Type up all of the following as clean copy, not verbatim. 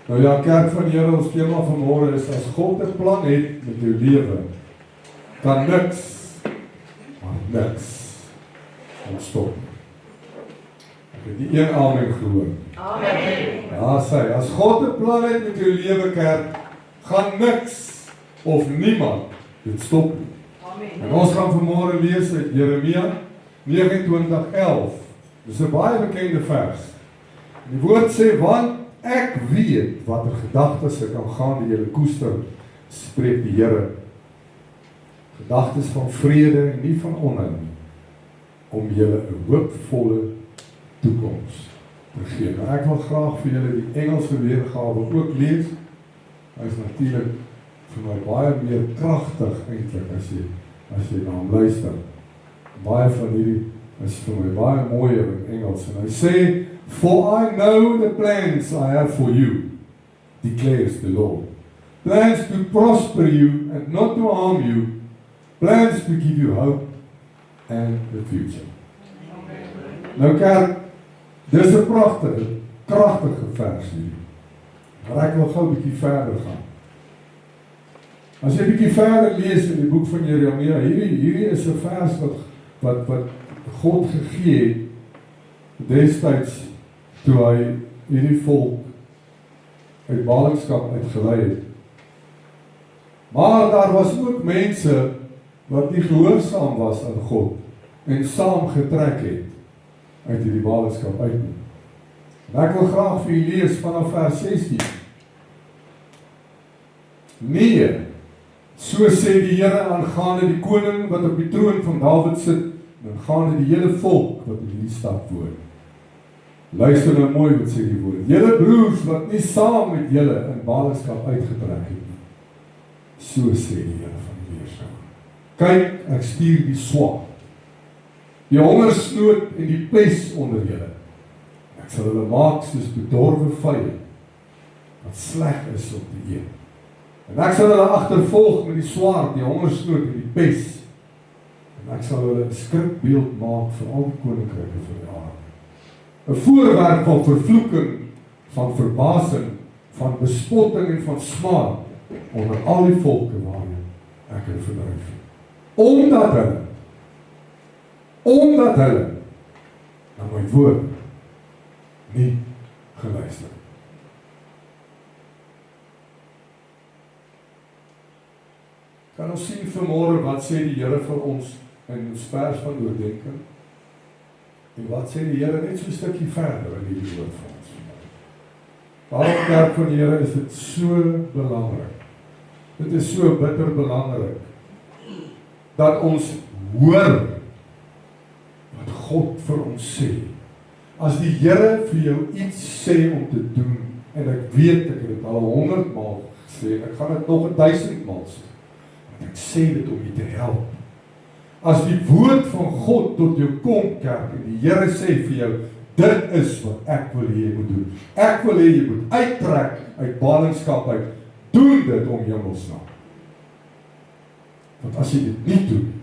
Nou ja, kerk van die Here, ons thema vanmôre is, as God 'n plan het met jou lewe, kan niks, maar niks ontstop. Ek het die een amen gehoor. Amen. Ja, sê, as God 'n plan het met jou lewe, kerk, gaan niks of niemand dit stop nie. Amen. En ons gaan vanmôre lees uit Jeremia 29:11. Dis 'n baie bekende vers. Die woord sê, want ek weet watter gedagtes ek aangaande julle koester, spreek die Here. Gedagtes van vrede en nie van onheil nie, om julle 'n hoopvolle toekoms te gee. Nou ek wil graag vir julle die Engelse weergawe ook lees. Hy is natuurlik vir my baie meer kragtig eintlik as jy na hom luister. Baie van hierdie is vir my baie mooier in Engels. En hy sê, for I know the plans I have for you, declares the Lord. Plans to prosper you and not to harm you, plans to give you hope and the future. Nou kerk, dis 'n kragtige vers hier. Maar ek wil gou 'n bietjie verder gaan. As jy 'n bietjie verder lees in die boek van Jeremia, hierdie is 'n vers wat God gegee het destyds toe hy hierdie volk uit ballingskap uitgelei het. Maar daar was ook mense wat nie gehoorsaam was aan God en saam getrek het uit hierdie ballingskap uit nie. En ek wil graag vir julle lees vanaf vers 16. Nee, so sê die Here aangaande die koning wat op die troon van Dawid sit, en aangaande die hele volk wat in hierdie stad woon. Luister nou mooi wat sê die woord. Julle broers wat nie saam met julle in ballingskap uitgetrek het nie. So sê die Here van die Weerskare. Kyk, ek stuur die swaard, die hongersnood en die pes onder julle. Ek sal hulle maak soos bedorwe vye, wat sleg is om te eet. En ek sal hulle agtervolg met die swaard, die hongersnood en die pes. En ek sal hulle 'n skrikbeeld maak vir al die koninkryke van die aarde. 'n voorwerp van vervloeking, van verbasing, van bespotting en van smaad onder al die volke waarin ek hulle verdryf het. Omdat hulle na my woord nie geluister het. Kan ons sien vanmôre wat sê die Here vir ons in ons vers van oordenking? En wat sê die Here net so 'n stukkie verder in hierdie woord van ons? Waarom kerk van die Here is dit so belangrik? Dit is so bitter belangrik dat ons hoor wat God vir ons sê. As die Here vir jou iets sê om te doen, en ek weet ek het dit al 100 maal gesê, en ek gaan dit nog 1000 maal sê, want ek sê dit om jy te help. As die woord van God tot jou kom, kerk, en die Here sê vir jou, dit is wat ek wil hê jy moet doen. Ek wil hê jy moet uittrek uit ballingskap uit. Doen dit om hemelsnaam. Want as jy dit nie doen,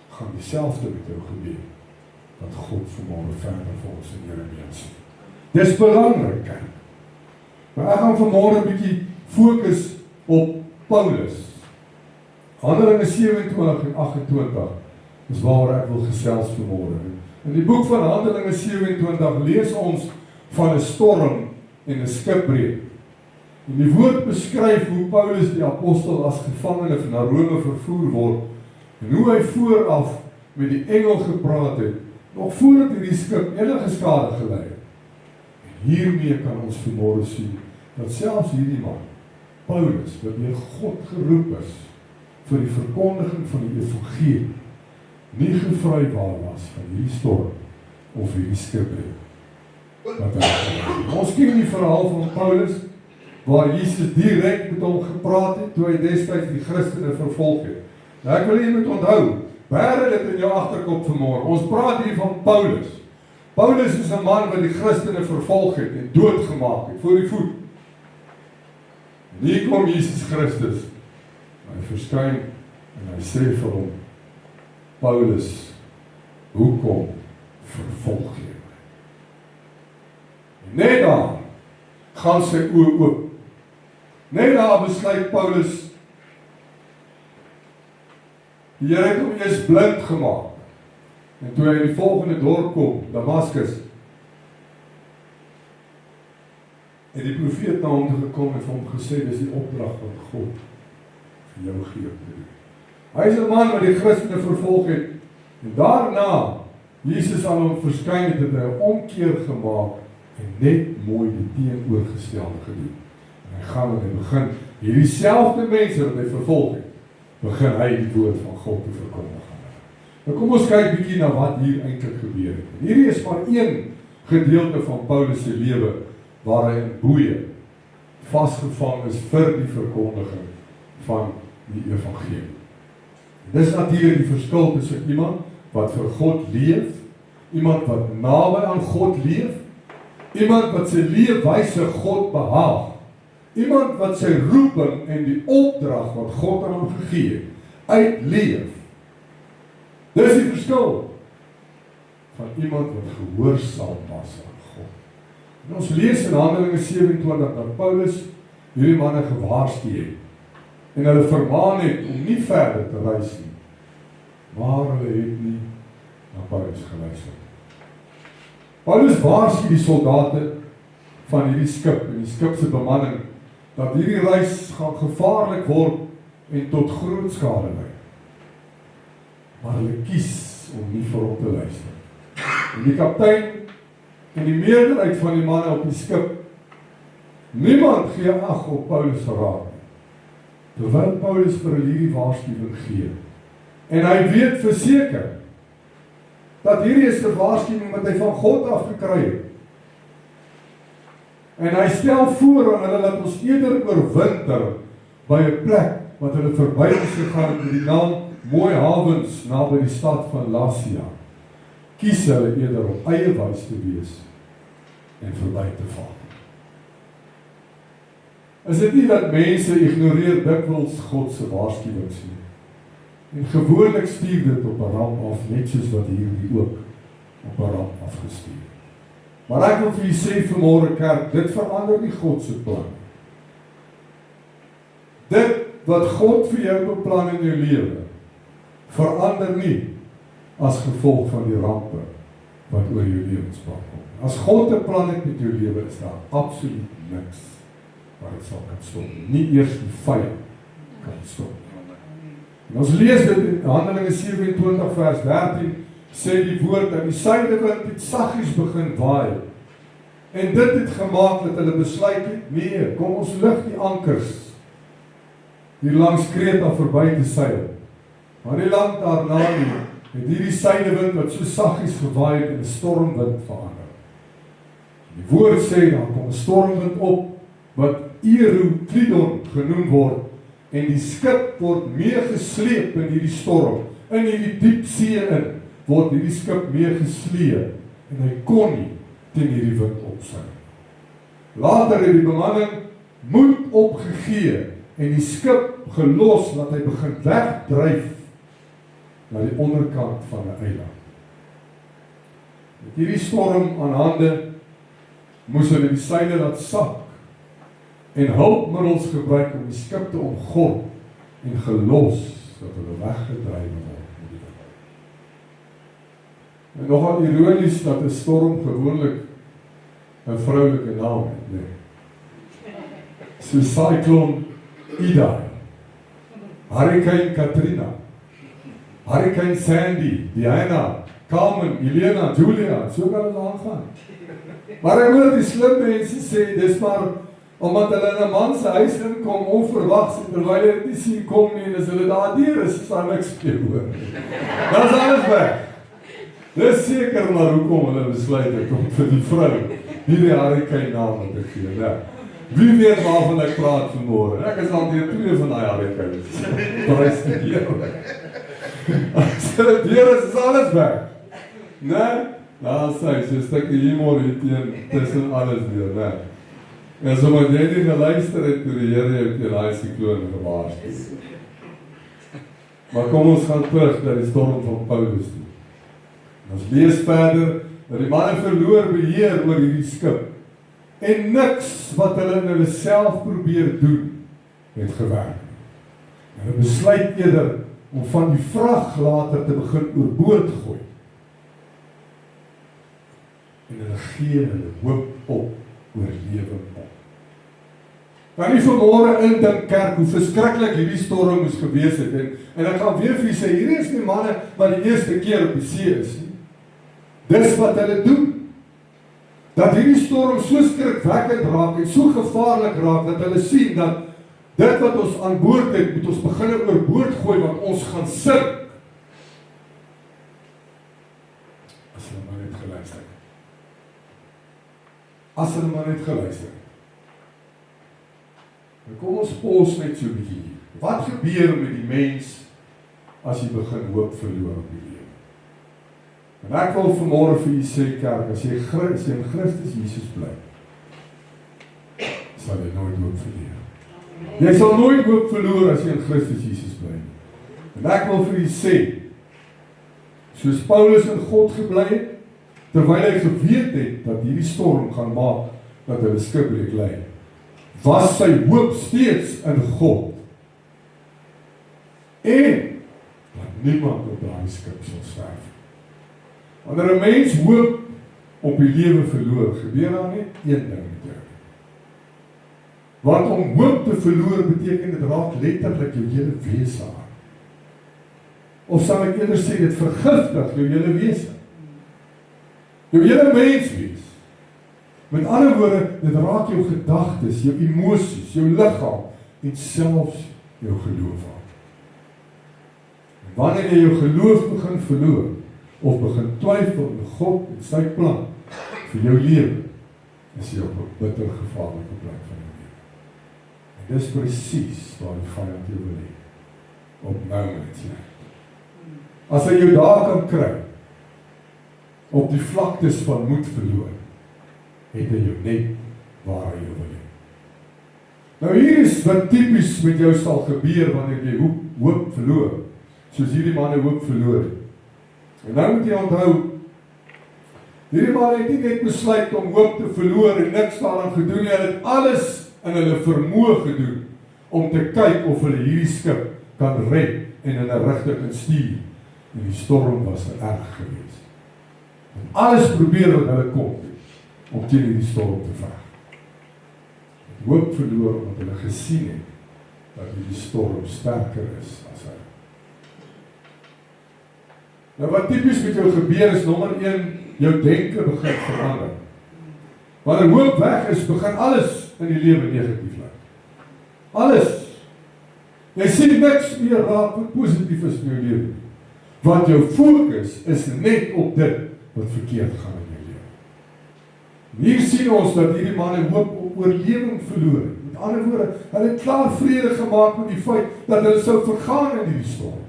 gaan dieselfde met jou gebeur wat God vanmôre verder vir ons in Jeremia sê. Dis belangrik, kerk. Maar ek gaan vanmôre 'n bietjie fokus op Paulus. Handelinge 27 en 28 is waar ek wil gesels vanmôre. In die boek van Handelinge 27 lees ons van 'n storm en 'n skipbreuk. En die woord beskryf hoe Paulus die apostel as gevangene na Rome vervoer word en hoe hy vooraf met die engel gepraat het, nog voordat hierdie skip enige skade gelei het. En hiermee kan ons vanmôre sien dat selfs hierdie man, Paulus, wat deur God geroep is vir die verkondiging van die evangelie, nie gevrywaar was van hierdie storm of hierdie skipbreuk. Ons ken die verhaal van Paulus, waar Jesus direk met hom gepraat het, toe hy destyds die Christene vervolg het. Nou ek wil jy moet onthou, bære dit in jou agterkop vanmôre, ons praat hier van Paulus. Paulus is 'n man wat die Christene vervolg het en doodgemaak het, voor die voet. En hier kom Jesus Christus, hy verskyn en hy sê vir hom, Paulus, hoekom vervolg jy my? En net daar gaan sy oë oop. Net daar besluit Paulus, die Here het hom eers blind gemaak. En toe hy in die volgende dorp kom, Damaskus, het die profeet na hom toe gekom en vir hom gesê, dis die opdrag van God vir jou gee om te doen. Hy is 'n man wat die Christene vervolg het, en daarna, Jesus aan hom verskyn het, het hy 'n omkeer gemaak en net mooi die teenoorgestelde gedoen. En hy gaan en hy begin, hierdie selfde mense wat hy vervolg het, begin hy die woord van God te verkondig. Nou kom ons kyk bietjie na wat hier eintlik gebeur het. En hierdie is maar een gedeelte van Paulus se lewe, waar hy in boeye vasgevang is vir die verkondiging van die evangelie. Dis natuurlik die verskil tussen iemand wat vir God leef, iemand wat naby aan God leef, iemand wat sy leefwyse God behaag, iemand wat sy roeping en die opdrag wat God aan hom gegee het, uitleef. Dis die verskil van iemand wat gehoorsaam was aan God. En ons lees in Handelinge 27 dat Paulus hierdie manne gewaarsku het en hulle vermaan het om nie verder te reis nie. Maar hulle het nie na Paulus geluister. Paulus waarsku die soldate van hierdie skip en die skip se bemanning dat hierdie reis gaan gevaarlik word en tot groot skade lei. Maar hulle kies om nie vir hom te luister. En die kaptein en die meerderheid van die manne op die skip, niemand gee ag op Paulus se raad nie. Terwyl Paulus vir hulle hierdie waarskuwing gee. En hy weet verseker dat hierdie is 'n waarskuwing wat hy van God af gekry het. En hy stel voor aan hulle dat ons eerder oorwinter by 'n plek wat hulle verby is gegaan met die naam Mooi Havens naby die stad van Lasea. Kies hulle eerder op eie wys te wees en verby te vaar. Is dit nie dat mense ignoreer dikwels God se waarskuwings nie? En gewoonlik stuur dit op 'n ramp af, net soos wat hierdie ook op 'n ramp afgestuur. Maar ek wil vir julle sê vanmôre kerk, dit verander nie God se plan. Dit wat God vir jou beplan in jou lewe, verander nie as gevolg van die rampe wat oor jou lewenspad kom. As God 'n plan het met jou lewe, is daar absoluut niks wat dit sal kan stop. Nie eers die vyand kan stop. En ons lees dit in Handelinge 27 vers 13, sê die woord dat die suidewind het saggies begin waai. En dit het gemaak dat hulle besluit het, nee, kom ons lig die ankers hier langs Kreta verby te seil. Maar nie lank daarna nie, het hierdie suidewind wat so saggies gewaai het in 'n stormwind verander. Die woord sê, dan kom 'n stormwind op, wat Euroclydon genoem word, en die skip word meegesleep in hierdie storm, in hierdie diep see in, word hierdie skip meegesleep, en hy kon nie teen hierdie wind opseil. Later het die bemanning moed opgegee, en die skip gelos, dat hy begin wegdryf, na die onderkant van 'n eiland. Met hierdie storm aan hande, moes hulle die seile laat sak, en hulpmiddels gebruik om die skip te omgord, en gelos, dat hulle weggedryf word. En nogal ironies dat 'n storm gewoonlik 'n vroulike naam het, nee. So Cyclone Idai, Hurricane Katrina, Hurricane Sandy, Diana, Carmen, Elena, Julia, so kan het aangaan. Maar ek hoor die slim mense sê, dis maar omdat hulle in 'n man se huis inkom onverwags, en terwyl hulle dit nie sien kom nie, en as hulle daar deur is daar niks meer hoor. Dan is alles weg. Dis seker maar hoekom hulle besluit het om vir die vrou hierdie hurricane naam te gee, ja. Wie weet waarvan ek praat vanmôre? Ek is al deur 2 van daai hurricanes. Prys die Here. As dit deur is alles weg. Nee? Nou sê so 'n stukkie humor hier tussen alles deur, nee. En so moet jy nie geluister het toe die Here jou teen daai sikloon gewaarsku. Maar kom ons gaan terug na die storm van Paulus toe. Ons lees verder dat die manne verloor beheer oor hierdie skip. En niks wat hulle in hulle self probeer doen, het gewerk. Hulle besluit eerder om van die vrag later te begin oorboord gooi. En hulle gee hulle hoop op oorlewing op. Kan nie vanmôre indink kerk hoe verskriklik hierdie storm moes gewees het en ek gaan weer vir julle sê, hierdie is nie manne wat die eerste keer op die see is nie. Dis wat hulle doen. Dat hierdie storm so skrikwekkend raak en so gevaarlik raak dat hulle sien dat dit wat ons aan boord het, moet ons begin oorboord gooi want ons gaan sink. As hulle maar net geluister. As hulle maar net geluister. Nou kom ons pos net so 'n bietjie hier. Wat gebeur met die mens as jy begin hoop verloor op die lewe? En ek wil vanmôre vir julle sê kerk, as jy in Christus Jesus bly, sal jy nooit hoop verloor. Jy sal nooit hoop verloor as jy in Christus Jesus bly. En ek wil vir julle sê, soos Paulus in God gebly het, terwyl hy geweet het dat hierdie storm gaan maak dat hulle skipbreek lê, was sy hoop steeds in God. En dat niemand op daardie skip sal sterf. Wanneer 'n mens hoop op die lewe verloor, gebeur daar net een ding met jou. Want om hoop te verloor beteken dit raak letterlik jou hele wese aan. Of sal ek eerder sê dit vergiftig jou hele wese. Jou hele mens wees. Met ander woorde, dit raak jou gedagtes, jou emosies, jou liggaam en selfs jou geloof aan. En wanneer jy jou geloof begin verloor of begin twyfel in God en sy plan vir jou lewe, is jy op 'n bitter gevaarlike plek van jou lewe. En dis presies waar die vyand jou wil hê. Op moments, ja. As hy jou daar kan kry, op die vlaktes van moed verloor, het hy jou net waar hy jou wil hê. Nou hier is wat typies met jou sal gebeur wanneer jy hoop verloor, soos hierdie manne hoop verloor het. En nou moet jy onthou, hierdie manne het nie net besluit om hoop te verloor en niks daaraan gedoen nie, hulle het alles in hulle vermoë gedoen om te kyk of hulle hierdie skip kan red en in 'n rigting kan stuur. En die storm was erg geweest. En alles probeer wat hulle kon om teen die storm te veg. Hoop verloor omdat hulle gesien het dat die storm sterker is as hulle. Nou wat typies met jou gebeur is, nommer 1, jou denke begin verander. Wanneer hoop weg is, begin alles in die lewe negatief lyk. Alles. Jy sien niks meer raak wat positief is in jou lewe. Want jou fokus is net op dit wat verkeerd gaan in jou lewe. Hier sien ons dat hierdie manne hoop op oorlewing verloor het. Met ander woorde, hulle het klaar vrede gemaak met die feit dat hulle sou vergaan in die storm.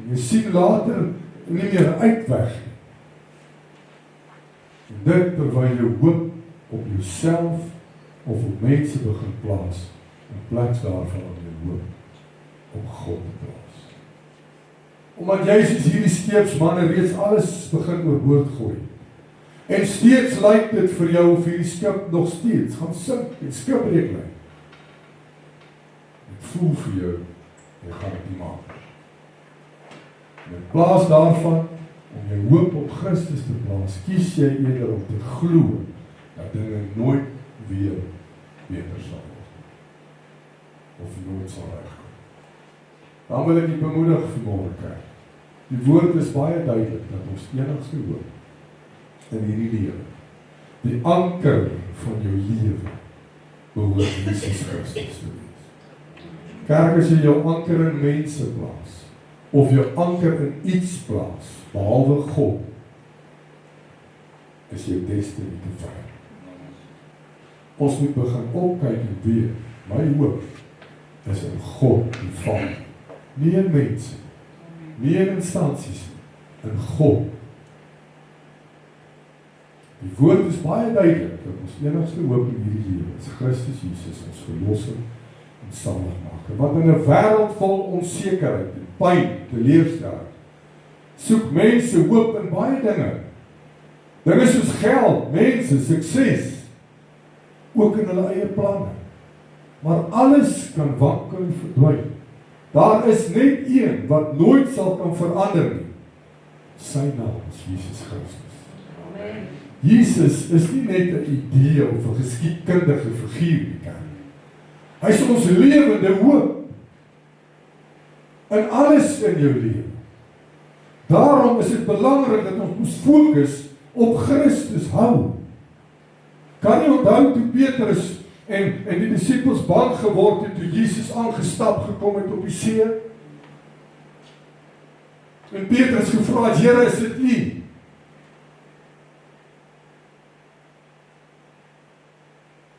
En jy sien later nie meer uitweg nie. En dit terwyl jy hoop op jouself of op mense begin plaas, in plaas daarvan om jy hoop op God te plaas. Omdat jy soos hierdie skeepsmanne reeds alles begin oorboord gooi. En steeds lyk dit vir jou of hierdie skip nog steeds gaan sink en skipbreek lê. Dit voel vir jou, jy gaan dit nie maak. En in plaas daarvan, om jy hoop op Christus te plaas, kies jy eerder om te glo dat dinge nooit weer beter sal word. Of nooit sal regkom. Dan wil ek die bemoedig vanmôre kry. Die woord is baie duidelik dat ons enigste hoop in hierdie lewe, die anker van jou lewe, behoort Jesus Christus te wees. Kerk, as jy jou anker in mense plaas, of jou anker in iets plaas, behalwe God, is jou destiny te ver. Ons moet begin opkyk en weet, my hoop is in God die Vader, nie in mense, nie in instansies, in God. Die woord is baie duidelik, dat ons enigste hoop in hierdie lewe is Christus Jesus, ons verlossing en saligmaker. Want in 'n wêreld vol onsekerheid en pyn, teleurstelling, soek mense hoop in baie dinge. Dinge soos geld, mense, sukses, ook in hulle eie planne. Maar alles kan wankel en verdwyn. Daar is net een wat nooit sal kan verander nie. Sy naam is Jesus Christus. Amen. Jesus is nie net 'n idee of 'n geskiedkundige figuur nie, kerk. Hy is ons lewende hoop. In alles in jou lewe. Daarom is dit belangrik dat ons moet fokus op Christus hou. Kan jy onthou toe Petrus en die disippels bang geword het toe Jesus aangestap gekom het op die see? En Petrus gevra het, Here, is dit U?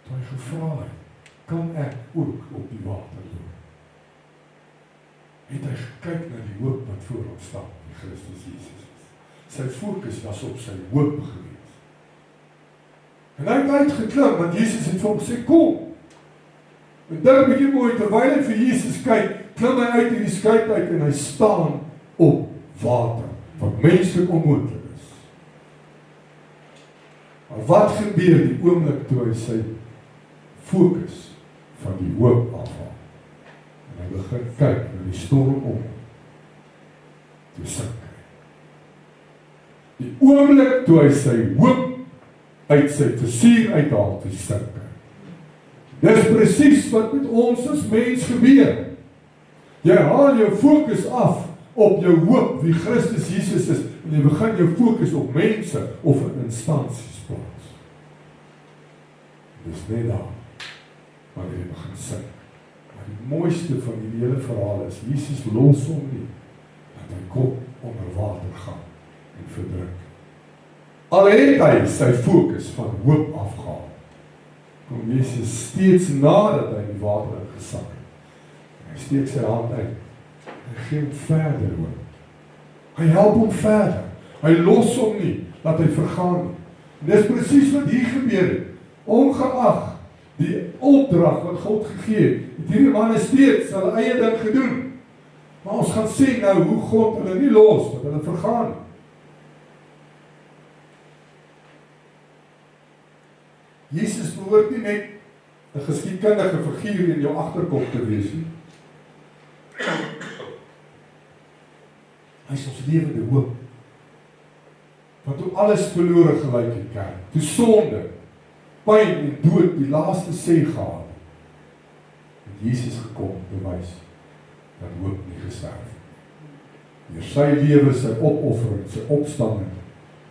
Toe hy gevra het, kan ek ook op die water loop? Het hy gekyk na die hoop wat voor hom staan, die Christus Jesus is. Sy fokus was op sy hoop gewees. En hy het uitgeklim, want Jesus het vir hom gesê, kom. En dink bietjie mooi, terwyl hy vir Jesus kyk, klim hy uit in die skuit uit en hy staan op water, wat menslik onmoontlik is. Maar wat gebeur die oomblik toe hy sy fokus van die hoop afhaal? En hy begin kyk na die storm om, toe sink hy. Die oomblik toe hy sy hoop uit sy vizier uithaal, toe sink hy. Dis presies wat met ons as mens gebeur. Jy haal jou fokus af op jou hoop, wie Christus Jesus is, en jy begin jou fokus op mense of in instansies plaas. Dis net daar, wanneer jy begin sink. Maar die mooiste van die hele verhaal is, Jesus los hom nie, dat hy kop onder water gaan en verdruk. Al het hy sy fokus van hoop afgehaal, kom Jesus steeds nadat hy die water ingesak het. Hy steek sy hand uit, hy gee hom verder hoop. Hy help hom verder, hy los hom nie, dat hy vergaan nie. En dis presies wat hier gebeur het, ongeag die opdrag wat God gegee het hierdie manne steeds hulle eie ding gedoen. Maar ons gaan sien nou hoe God hulle nie los, want hulle vergaan nie. Jesus behoort nie net 'n geskiedkundige figuur in jou agterkop te wees nie. Hy is ons lewende hoop. Want toe alles verlore gelyk het, kerk, toe sonde, pyn en dood die laaste sê gehad, het Jesus gekom bewys dat hoop nie gesterf het. Deur sy lewe, sy opoffering, sy opstanding,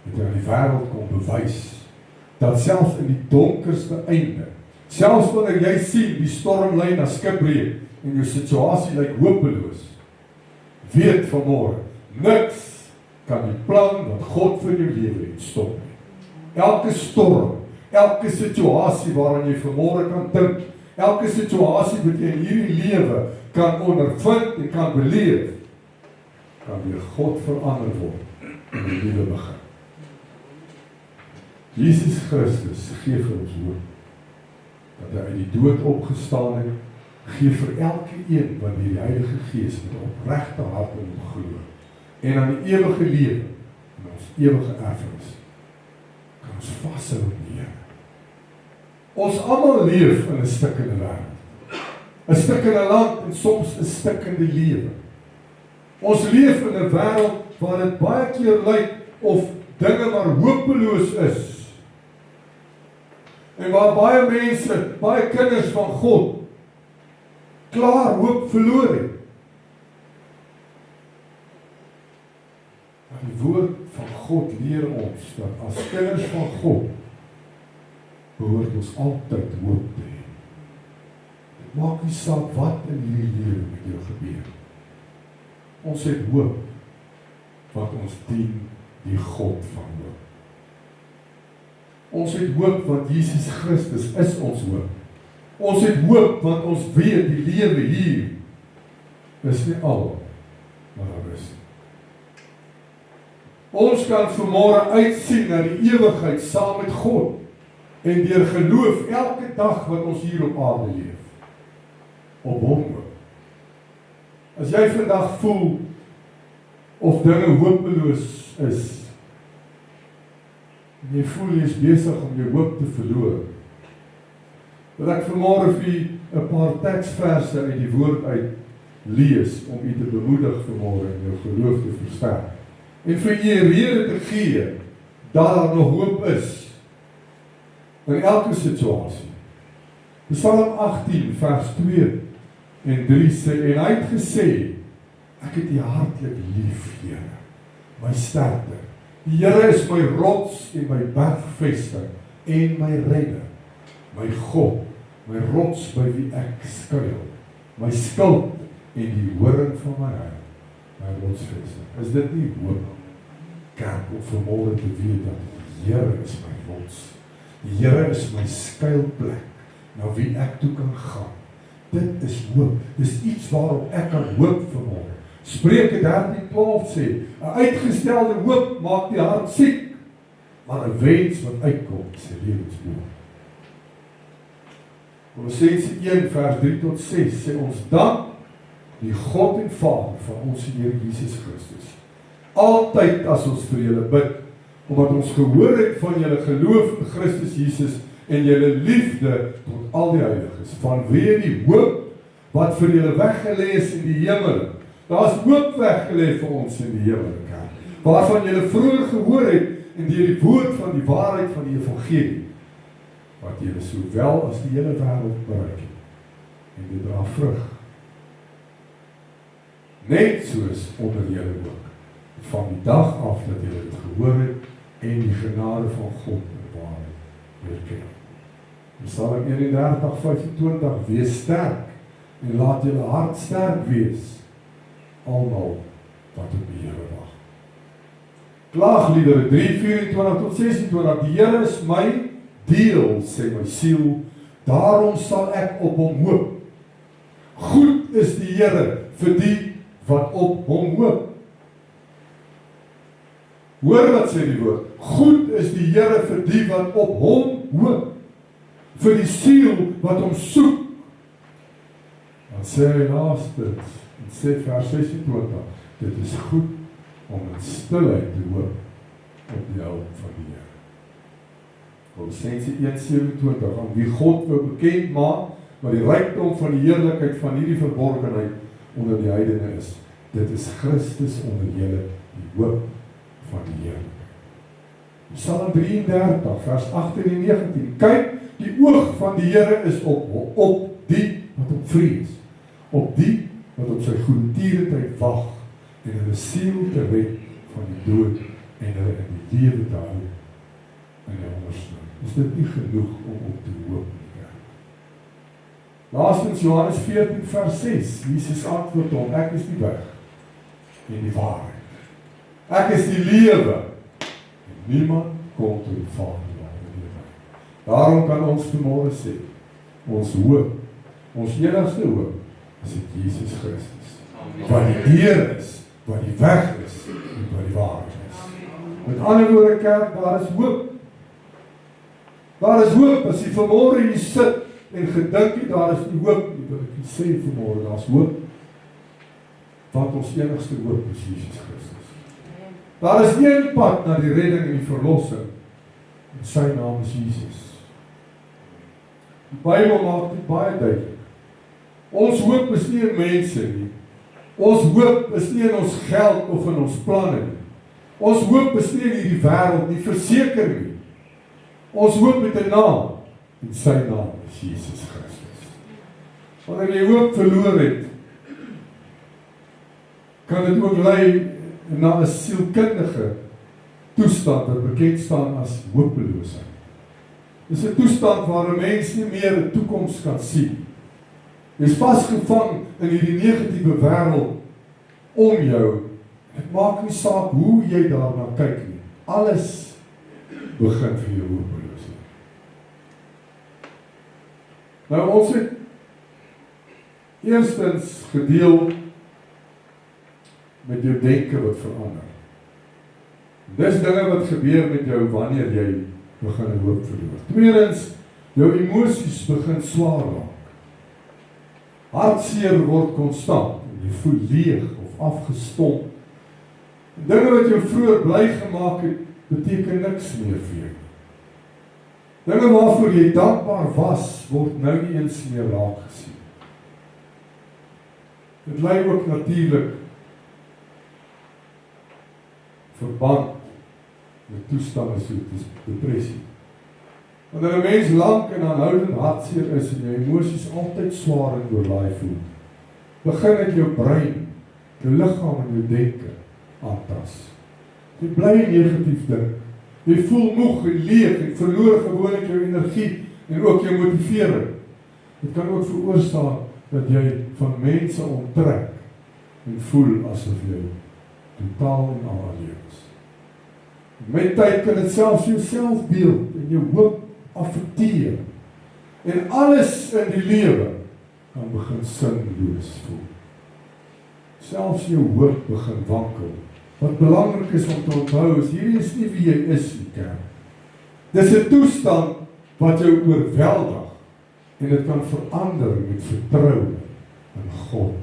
het hy aan die wêreld kom bewys dat selfs in die donkerste einde, selfs wanneer jy sien die stormlyn na skipbreek en jou situasie lyk hopeloos, weet vanmôre, niks kan die plan wat God vir jou lewe het stop nie. Elke storm, elke situasie waaraan jy vanmôre kan dink, elke situasie wat jy in hierdie lewe kan ondervind en kan beleef, kan deur God verander word en 'n nuwe begin. Jesus Christus gee vir ons hoop, dat hy uit die dood opgestaan het, gee vir elke een wat deur die Heilige Gees met opregte hart in hom glo, en aan die ewige lewe, en ons ewige erfenis, kan ons vashou in die Here. Ons almal leef in 'n stikkende wêreld, 'n stikkende land en soms 'n stikkende lewe. Ons leef in 'n wêreld waar dit baie keer lyk of dinge maar hopeloos is. En waar baie mense, baie kinders van God, klaar hoop verloor het. Maar die woord van God leer ons dat as kinders van God behoort ons altyd hoop te hê. Dit maak nie saak wat in hierdie lewe met jou gebeur. Ons het hoop, want ons dien die God van hoop. Ons het hoop, want Jesus Christus is ons hoop. Ons het hoop, want ons weet die lewe hier is nie al, maar daar is. Ons kan vanmôre uitsien na die ewigheid saam met God, en deur geloof elke dag wat ons hier op aarde leef, op hom hoop. As jy vandag voel, of dinge hopeloos is, En jy voel jy is besig om jou hoop te verloor. Wil ek vanmôre vir u 'n paar teksverse uit die woord uit lees om u te bemoedig vanmôre in jou geloof te versterk. En vir u 'n rede te gee dat daar nog hoop is in elke situasie. Psalm 18 vers 2 en 3 sê, en hy het gesê, ek het u hartlik lief, Here, my sterkte. Die Here is my rots en my bergvesting en my redder, my God, my rots by wie ek skuil, my skild en die horing van my heil, my rotsvesting. Is dit nie hoop, kerk, om vanmôre te weet dat die Here is my rots, die Here is my skuilplek, na wie ek toe kan gaan. Dit is hoop, dis iets waarop ek kan hoop vanmôre. Spreuke 13:12 sê, 'n uitgestelde hoop maak die hart siek, maar 'n wens wat uitkom is 'n lewensboom. Kolossense 1 vers 3 tot 6 sê ons dank die God en Vader van ons Here Jesus Christus. Altyd as ons vir julle bid, omdat ons gehoor het van julle geloof in Christus Jesus en julle liefde tot al die heiliges, vanweë die hoop wat vir julle weggelê is in die hemel. Daar is hoop weggelê vir ons in die hemel, waarvan julle vroeër gehoor het en deur die woord van die waarheid van die evangelie, wat julle sowel as die hele wêreld bereik het, en dit dra vrug. Net soos onder julle ook, van die dag af dat julle dit gehoor het en die genade van God in waarheid leer ken. Psalm 31:25, wees sterk en laat julle hart sterk wees, almal wat op die Here wag. Klaagliedere 3:24 tot 26, die Here is my deel, sê my siel, daarom sal ek op hom hoop. Goed is die Here vir die wat op hom hoop. Hoor wat sê die woord, goed is die Here vir die wat op hom hoop, vir die siel wat hom soek. Dan sê hy laastens, en sê vers 26, dit is goed om in stilheid te hoop op die hulp van die Here. Kolossense 1:27, aan wie God wil bekend maak, wat die rykdom van die heerlikheid van hierdie verborgenheid onder die heidene is. Dit is Christus onder julle, die hoop van die heerlikheid. Psalm 33, vers 18 en 19, kyk, die oog van die Here is op die wat hom vrees, op die wat op sy goedertierenheid wag, en hulle siel te red van die dood, en hulle in die lewe te hou, in die hongersnood. Is dit nie genoeg om op te hoop nie? Laastens Johannes 14 vers 6, Jesus antwoord hom, ek is die weg, en die waarheid. Ek is die lewe, en niemand kom tot die Vader nie. Daarom kan ons vanmôre sê, ons hoop, ons enigste hoop, is dit Jesus Christus. Wat die deur is, wat die weg is, en wat die waarheid is. Met ander woorde, kerk, daar is hoop. Daar is hoop, as jy vanmôre hier sit, en gedink jy, daar is nie hoop nie, wil ek sê vanmôre, daar is hoop, want ons enigste hoop is Jesus Christus. Daar is een pad na die redding en die verlossing, en sy naam is Jesus. Die Bybel maak dit baie duidelik. Ons hoop is nie in mense nie. Ons hoop is nie in ons geld of in ons planne nie. Ons hoop is nie in hierdie wêreld nie, verseker nie. Ons hoop het 'n naam, en sy naam is Jesus Christus. Wanneer jy hoop verloor het, kan dit ook lei na 'n sielkundige toestand wat bekend staan as hopeloosheid. Dis 'n toestand waar 'n mens nie meer 'n toekoms kan sien. Jy is vasgevang in hierdie negatiewe wêreld om jou. Dit maak nie saak hoe jy daarna kyk nie. Alles begin vir jou hopeloosheid. Nou ons het eerstens gedeel met jou denke wat verander. Dis dinge wat gebeur met jou wanneer jy begin hoop verloor. Tweedens, jou emosies begin swaar raak. Hartseer word konstant, en jy voel leeg of afgestomp. Dinge wat jou vroeër bly gemaak het, beteken niks meer vir jou. Dinge waarvoor jy dankbaar was, word nou nie eens meer raak gesien. Dit lei ook natuurlik verband met toestande soos depressie. Wanneer 'n mens lank en aanhoudend hartseer is en jou emosies altyd swaar en oorlaai voel, begin dit jou brein, jou liggaam en jou denke aantas. Jy bly negatief dink. Jy voel moeg en leeg en verloor gewoonlik jou energie en ook jou motivering. Dit kan ook veroorsaak dat jy van mense onttrek en voel asof jy totaal en al alleen is. Met tyd kan dit selfs jou selfbeeld en jou hoop affekteer. En alles in die lewe kan begin sinloos voel. Selfs jou hoop begin wankel. Wat belangrik is om te onthou is, hierdie is nie wie jy is nie, kerk. Dis 'n toestand wat jou oorweldig en dit kan verander met vertroue in God,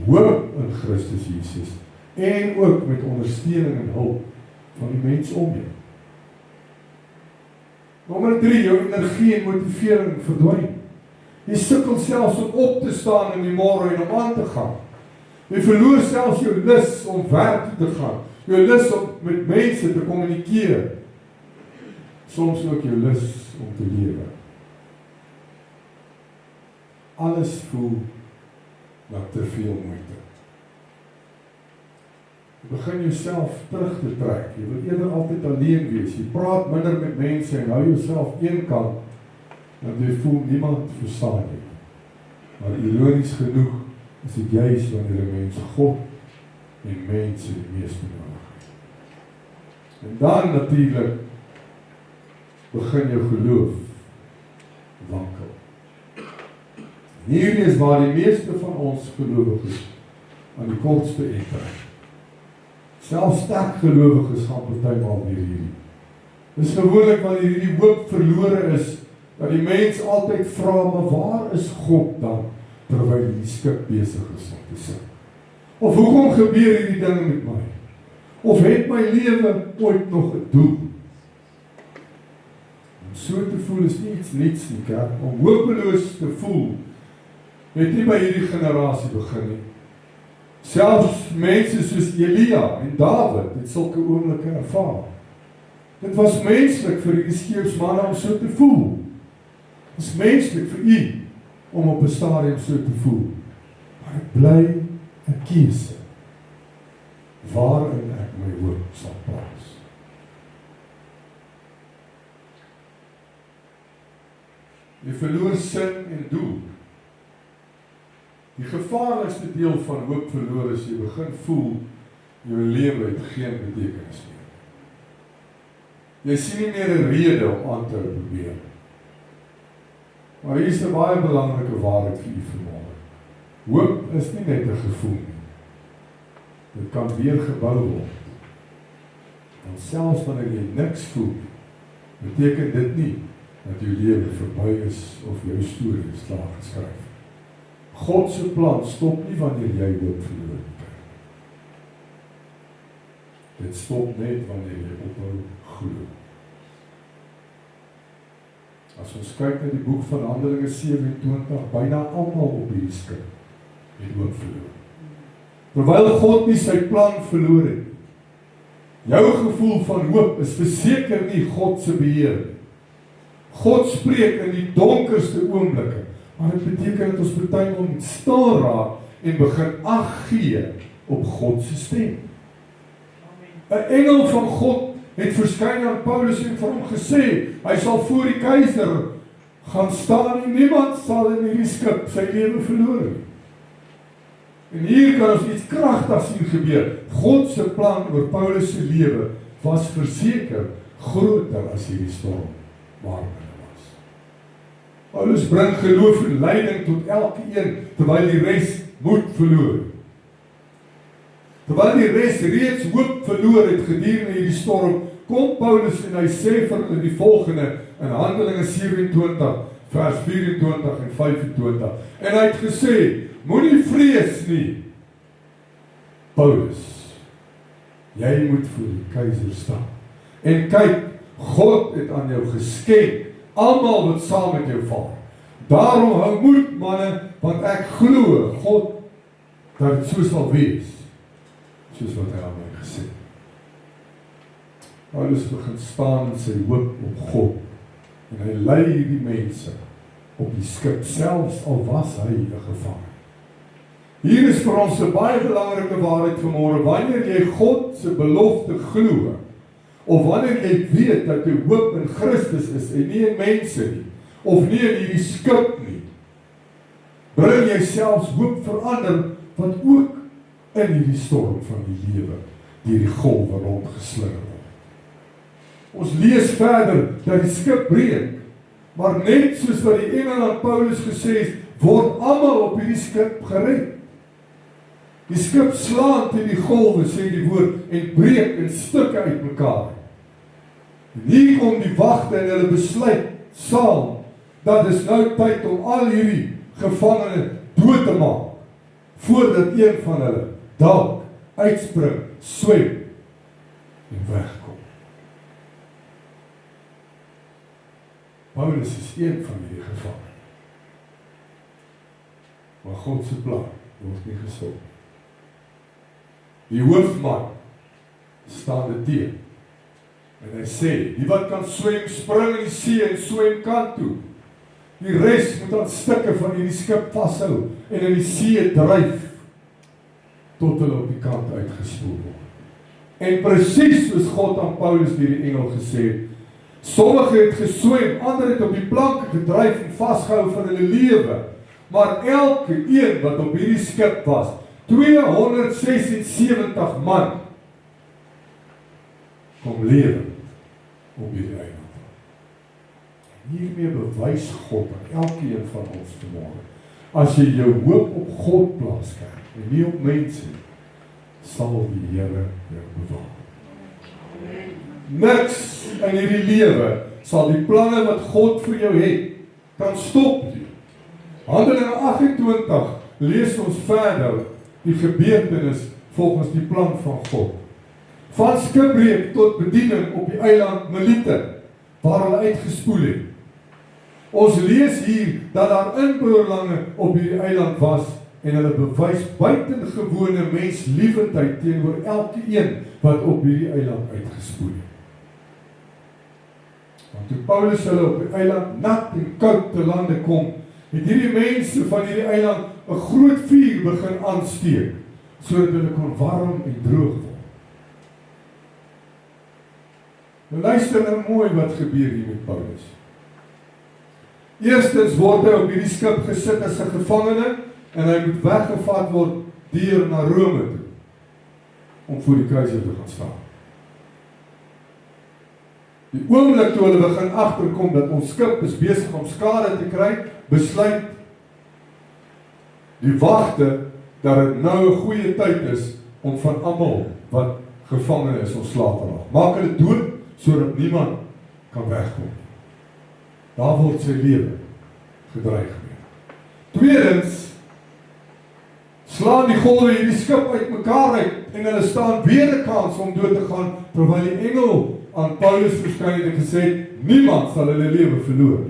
hoop in Christus Jesus en ook met ondersteuning en hulp van die mens om jou. Nommer 3, jou energie en motivering verdwyn. Jy sukkel selfs om op te staan in die môre en om aan te gaan. Jy verloor selfs jou lus om werk toe te gaan, jou lus om met mense te kommunikeer, soms ook jou lus om te lewe. Alles voel na te veel moeite. Jy begin jouself terug te trek, jy wil eerder altyd alleen wees, jy praat minder met mense en hou jouself eenkant, want jy voel niemand verstaan jy. Maar ironies genoeg, is dit juist wanneer 'n mens God en mense die mees benodig. En dan natuurlik begin jou geloof wankel. Hierdie is waar die meeste van ons gelowiges aan die kortste end trek. Selfs sterk gelowiges gaan partymal deur hierdie. Dis gewoonlik wanneer hierdie hoop verlore is, dat die mens altyd vra, maar waar is God dan? Terwyl die skip besig is om te sink. Of hoekom gebeur hierdie dinge met my? Of het my lewe ooit nog 'n doel? Om so te voel is nie iets niets nie, kerk. Om hopeloos te voel, het nie by hierdie generasie begin nie. Selfs mense soos Elia en Dawid het sulke oomblikke ervaar. Dit was menslik vir die skeepsmanne om so te voel. Dit is menslik vir u om op 'n stadium so te voel. Maar dit bly 'n keuse waarin ek my hoop sal plaas. Jy verloor sin en doel. Die gevaarlikste deel van hoop verloor is jy begin voel jou lewe het geen betekenis meer. Jy sien nie meer 'n rede om aan te probeer. Maar hier is 'n baie belangrike waarheid vir u vanmôre. Hoop is nie net 'n gevoel nie. Dit kan weer gebou word. En selfs wanneer jy niks voel, beteken dit nie dat jou lewe verby is of jou storie is klaar geskryf. God se plan stop nie wanneer jy hoop verloor het. Dit stop net wanneer jy ophou glo. As ons kyk na die boek van Handelinge 27, byna almal op hierdie skip het hoop verloor. Terwyl God nie sy plan verloor het. Jou gevoel van hoop is verseker nie God se beheer. God spreek in die donkerste oomblikke, maar dit beteken dat ons partymal moet stil raak en begin ag gee op God se stem. 'n Engel van God het verskyn aan Paulus en vir hom gesê, hy sal voor die keiser gaan staan en niemand sal in hierdie skip sy lewe verloor nie. En hier kan ons iets kragtigs sien gebeur. God se plan oor Paulus se lewe was verseker groter as hierdie storm waarin hy was. Paulus bring geloof en leiding tot elkeen terwyl die res moed verloor. Terwyl die res reeds hoop verloor het gedurende hierdie storm, kom Paulus en hy sê vir hulle die volgende in Handelinge 27 vers 24 en 25. En hy het gesê, moenie vrees nie, Paulus, jy moet voor die keiser staan En kyk, God het aan jou geskenk, almal wat saam met jou vaar. Daarom hou moed, manne, want ek glo, God, dat dit so sal wees, soos wat hy aan my gesê het. Paulus begin staan in sy hoop op God, en hy lei die mense op die skip, selfs al was hy 'n gevangen. Hier is vir ons 'n baie belangrike waarheid vanmôre, wanneer jy God se belofte glo, of wanneer jy weet dat jou hoop in Christus is, en nie in mense nie, of nie in hierdie skip nie, bring jy selfs hoop verander, wat ook in hierdie storm van die lewe, deur die golwe rondgeslinger word. Ons lees verder, dat die skip breek, maar net soos wat die engel aan Paulus gesê het, word almal op hierdie skip gered. Die skip slaan teen die golwe, sê die woord, en breek in stukke uitmekaar. En hier kom die wagte en hulle besluit saam, dat is nou tyd om al hierdie gevangene dood te maak, voordat een van hulle dalk uitspring, swem en wegkom. Paulus is een van hierdie gevangene. Maar God se plan word nie gestop. Die hoofman staan dit teen. En hy sê, die wat kan swem, spring in die see en swem kant toe. Die res moet aan stukke van hierdie skip vashou en in die see dryf tot hulle op die kant uitgespoel word. En presies soos God aan Paulus deur die engel gesê het, sommige het geswem, ander het op die planke gedryf en vasgehou van hulle lewe, maar elke een wat op hierdie skip was, 276 man, kom lewe op hierdie eiland. Hiermee bewys God aan elkeen van ons vanmôre, as jy jou hoop op God plaas, en nie op mense, sal die Here jou bewaar. Niks in hierdie lewe sal die planne wat God vir jou het, kan stop nie. Handelinge 28 lees ons verder die gebeurtenis volgens die plan van God. Van skipbreek tot bediening op die eiland Melite, waar hulle uitgespoel het. Ons lees hier dat daar inboorlinge op hierdie eiland was en hulle bewys buitengewone menslievendheid teenoor elke een wat op hierdie eiland uitgespoel het. Want toe Paulus hulle op die eiland nat en koud te lande kom, het hierdie mense van hierdie eiland 'n groot vuur begin aansteek, sodat hulle kon warm en droog word. Nou luister nou mooi wat gebeur hier met Paulus. Eerstens word hy op hierdie skip gesit as 'n gevangene en hy moet weggevat word deur na Rome toe om voor die keiser te gaan staan. Die oomblik toe hulle begin agterkom dat ons skip is besig om skade te kry, besluit die wagte dat dit nou 'n goeie tyd is om van almal wat gevangene is ontslae te raak. Maak hulle dood sodat niemand kan wegkom. Daar word sy lewe gedreig mee. Tweedens slaan die golwe hierdie skip uitmekaar uit en hulle staan weer 'n kans om dood te gaan, terwyl die engel aan Paulus verskyn en gesê het, niemand sal hulle lewe verloor.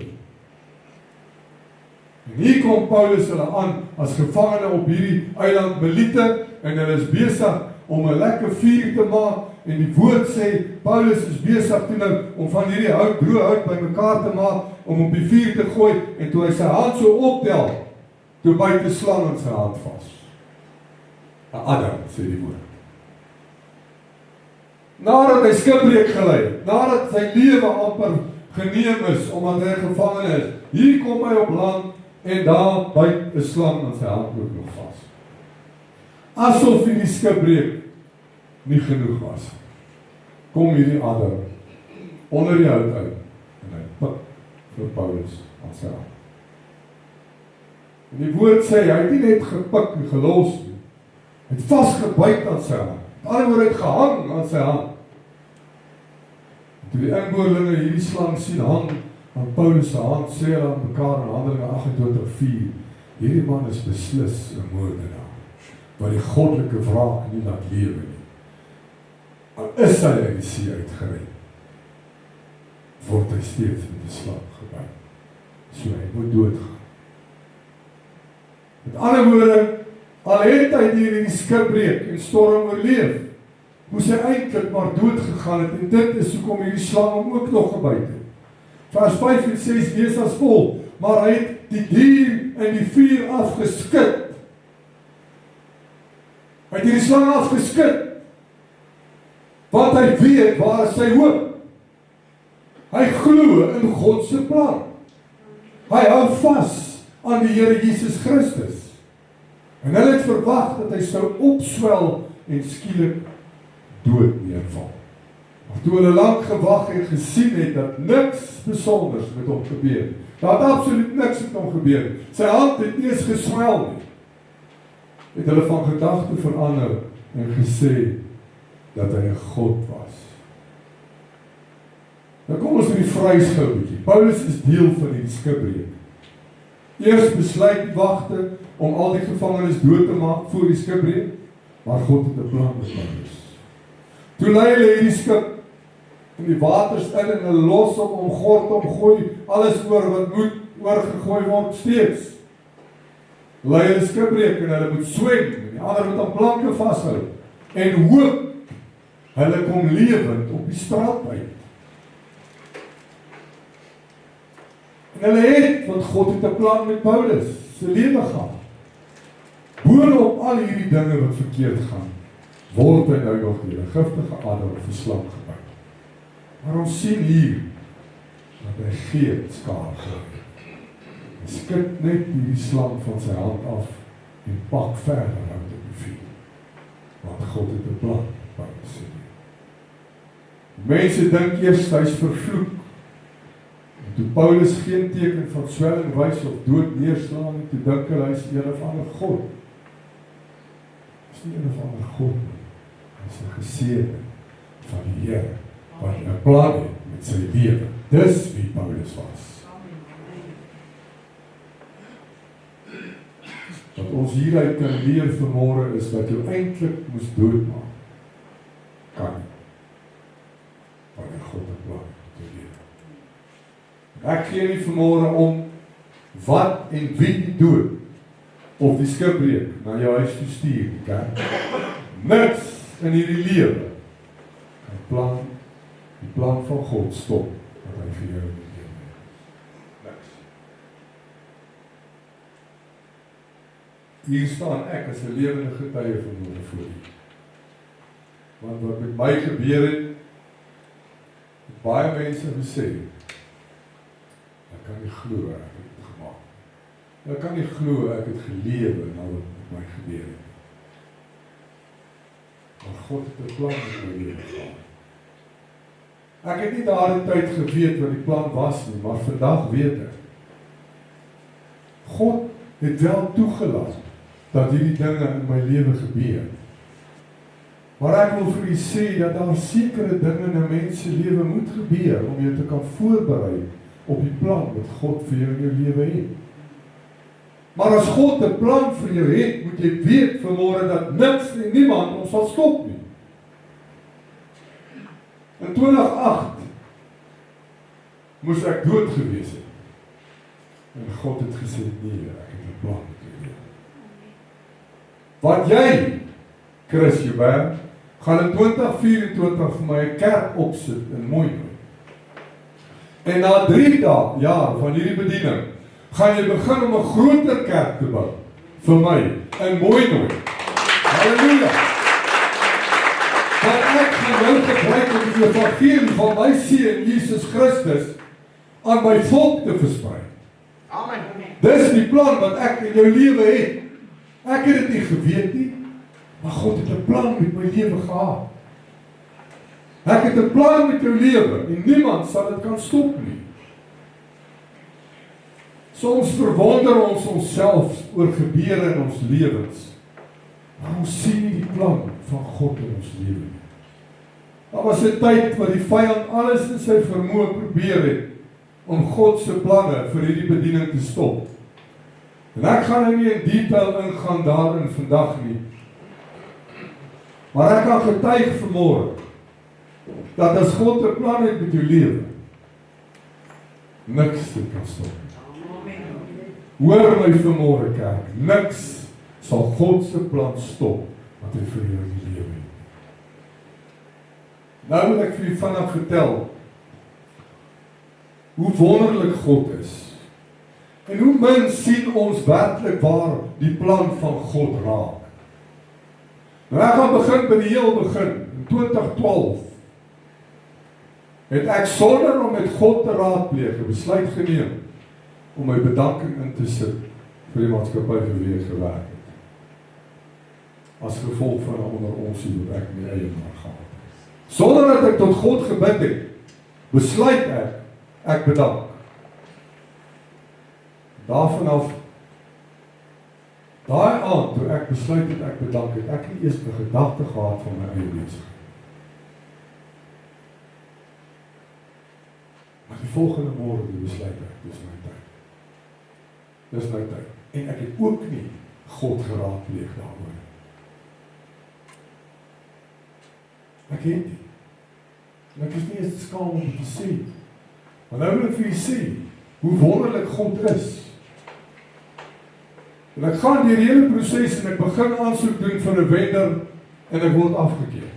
En hier kom Paulus hulle aan as gevangene op hierdie eiland Melite en hulle is besig om 'n lekker vuur te maak en die woord sê, Paulus is besig toe nou om van hierdie hout, droë hout bymekaar te maak om op die vuur te gooi en toe hy sy hand so optel, toe byt 'n slang in sy hand vas. 'n adder, sê die woord. Nadat hy skipbreek gelei het, nadat sy lewe amper geneem is omdat hy gevangene is, hier kom hy op land en daar byt 'n slang in sy hand ook nog vas. Asof die skipbreek nie genoeg was, kom hierdie adder onder die hout uit en hy pik vir Paulus aan sy hand. En die woord sê, hy het nie net gepik en gelos nie, hy het vastgebyt aan sy hand. Alhoewel hy het gehang aan sy hand. En toe die inboorlinge hierdie slang sien hang aan Paulus se hand, sê hulle aan mekaar in Handelinge 28:4, hierdie man is beslis 'n moordenaar, wat die goddelike wraak nie laat lewe nie. Al is hy uit die see uitgered, word hy steeds met 'n slag gebyt. So hy moet doodgaan. Met ander woorde, al het hy hierdie skipbreek en storm oorleef, moes hy eintlik maar dood gegaan het, en dit is hoekom hierdie slang hom ook nog gebyt het. Vers 5 en 6 lees as vol, maar hy het die dier en die vuur afgeskit. Hy het hierdie slang afgeskit, want hy weet waar is sy hoop. Hy glo in God se plan. Hy hou vas aan die Here Jesus Christus. En hulle het verwag dat hy sou opswel en skielik dood neerval. Maar toe hulle lank gewag en gesien het dat niks besonders met hom gebeur, daar het absoluut niks met hom gebeur, sy hand het nie eens geswel nie, het hulle van gedagte verander en gesê dat hy 'n God was. Nou kom ons in die vrysgou bietjie. Paulus is deel van die skipbreek. Eers besluit die wagte om al die gevangenes dood te maak voor die skipbreek, maar God het 'n plan met Paulus. Toe lei hulle hierdie skip in die waters in en hulle los om gord omgooi, alles oor wat moet oorgegooi word steeds. Lei hulle skipbreek en hulle moet swem, en die ander moet aan planke vashou, en hoop hulle kom lewend op die straat uit. En hulle het, want God het 'n plan met Paulus se lewe gehad. Boonop al hierdie dinge wat verkeerd gaan, word hy nou nog deur 'n giftige adder of 'n slang gebyt. Maar ons sien hier dat hy geen skade gekry het. Hy skud net hierdie slang van sy hand af en pak verder uit op die vuur. Want God het 'n plan met Paulus se lewe. Mense dink eers hy's vervloek. Toe Paulus geen teken van swelling wys of dood neerslaan nie, toe dink hy is een of ander God. Is nie een of ander God nie. Hy is 'n geseënde van die Here wat 'n plan het met sy lewe. Dis wie Paulus was. Wat ons hieruit kan leer vanmôre is dat jy eintlik moes doodmaak. Kan nie. Wanneer God 'n plan het met jou lewe. Ek gee nie vanmôre om wat en wie die dood of die skipbreek na jou huis toe stuur, kerk. Niks in hierdie lewe kan die plan van God stop wat hy vir jou gee. Niks. Hier staan ek as 'n lewende getuie vanmôre voor u. Want wat met my gebeur het, baie mense gesê, ek kan nie glo ek het dit gemaak. Ek kan nie glo ek het gelewe na wat met my gebeur het. Maar God het 'n plan met my lewe gehad. Ek het nie daardie tyd geweet wat die plan was nie, maar vandag weet ek. God het wel toegelaat dat hierdie dinge in my lewe gebeur. Maar ek wil vir u sê dat daar sekere dinge in 'n mens se lewe moet gebeur om jou te kan voorberei op die plan wat God vir jou in jou lewe het. Maar as God 'n plan vir jou het, moet jy weet vanmôre dat niks en niemand ons sal stop nie. In 2008 moes ek dood gewees het. En God het gesê, nee, ek het 'n plan met jou lewe. Wat jy, Chris Joubert, gaan in 2024 vir my 'n kerk opsit in Mooinooi. En na 3 jaar van hierdie bediening, gaan jy begin om 'n groter kerk te bou vir my in Mooinooi. Halleluja! Want ek gaan nou gebruik om die evangelie van my seun Jesus Christus aan my volk te versprei. Amen. Dis die plan wat ek in jou lewe het. Ek het dit nie geweet nie, maar God het 'n plan met my lewe gehad. Ek het 'n plan met jou lewe en niemand sal dit kan stop nie. Soms verwonder ons onsself oor gebeure in ons lewens, maar ons sien nie die plan van God in ons lewe nie. Daar was 'n tyd wat die vyand alles in sy vermoë probeer het om God se planne vir hierdie bediening te stop. En ek gaan nou nie in detail ingaan daarin vandag nie. Maar ek kan getuig vanmôre dat as God 'n plan het met jou lewe, niks dit kan stop nie. Hoor my vanmôre kerk, niks sal God se plan stop wat hy vir jou in die lewe het. Nou wil ek vir u vinnig vertel hoe wonderlik God is. En hoe min sien ons werklik waar die plan van God raak. Nou ek gaan begin by die heel begin, in 2012. Het ek sonder om met God te raadpleeg 'n besluit geneem om my bedanking in te sit vir die maatskappy vir wie ek gewerk het. As gevolg van 'n onderonsie wat ek nie eienaar gehad het. Sonder dat ek tot God gebid het, besluit ek bedank. Daarvan af, daai aand toe ek besluit het ek bedank het, ek nie eers 'n gedagte gehad van my eie besigheid. Maar die volgende môre besluit ek, dis my tyd. Dis my tyd. En ek het ook nie God geraadpleeg daaroor. Ek het nie. En ek is nie eens skaam om te sê. Maar nou wil ek vir julle sê hoe wonderlik God is. En ek gaan die hele proses en ek begin aansoek doen vir 'n vendor en ek word afgekeur.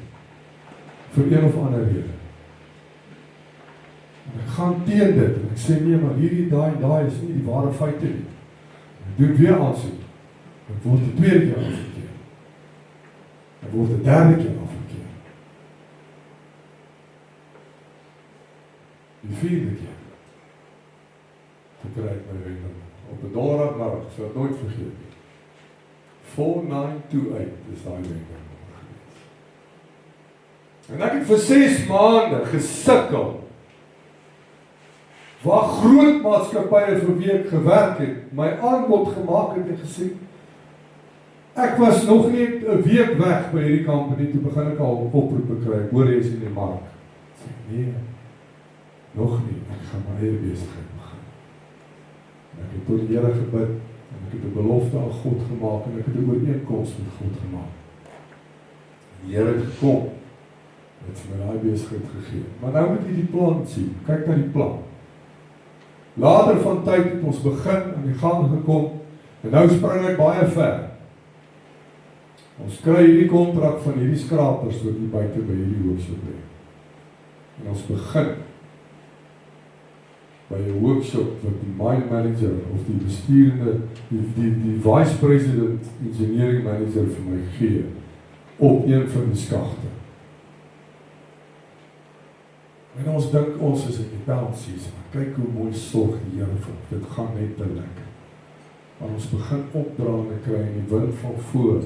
Vir een of ander rede. En ek gaan teen dit en ek sê nee, maar hierdie daai is nie die ware feite nie. Ek doen weer aansoek. Ek word die tweede keer afgekeur. Ek word die derde keer afgekeur. Die vierde keer. Toe kry ek my vendor. Op 'n donderdagmiddag, ek sal dit nooit vergeet nie. 4928 is daai vendor gewees. En ek het vir 6 maande gesukkel. Waar groot maatskappye vir wie ek gewerk het, my aanbod gemaak het en gesê, ek was nog nie 'n week weg by hierdie company, toe begin ek al oproepe kry, hoor jy is in die mark. Ek sê, nee, nog nie, ek gaan my eie besigheid. Ek het tot die Here gebid, en ek het 'n belofte aan God gemaak, en ek het 'n ooreenkoms met God gemaak. Die Here het gekom, het vir my daai besigheid gegee. Maar nou moet jy die plan sien, kyk na die plan. Later van tyd het ons begin, aan die gang gekom, en nou spring ek baie ver. Ons kry hierdie kontrak van hierdie skrapers, wat hier buite by hierdie workshop lê. En ons begin, by 'n workshop wat die mine manager of die besturende, die vice president engineering manager vir my gee op een van die skagte. En ons dink ons is in die bouncies, maar kyk hoe mooi sorg die Here vir, dit gaan net te lekker. Maar ons begin opdraande kry in die wind van voor,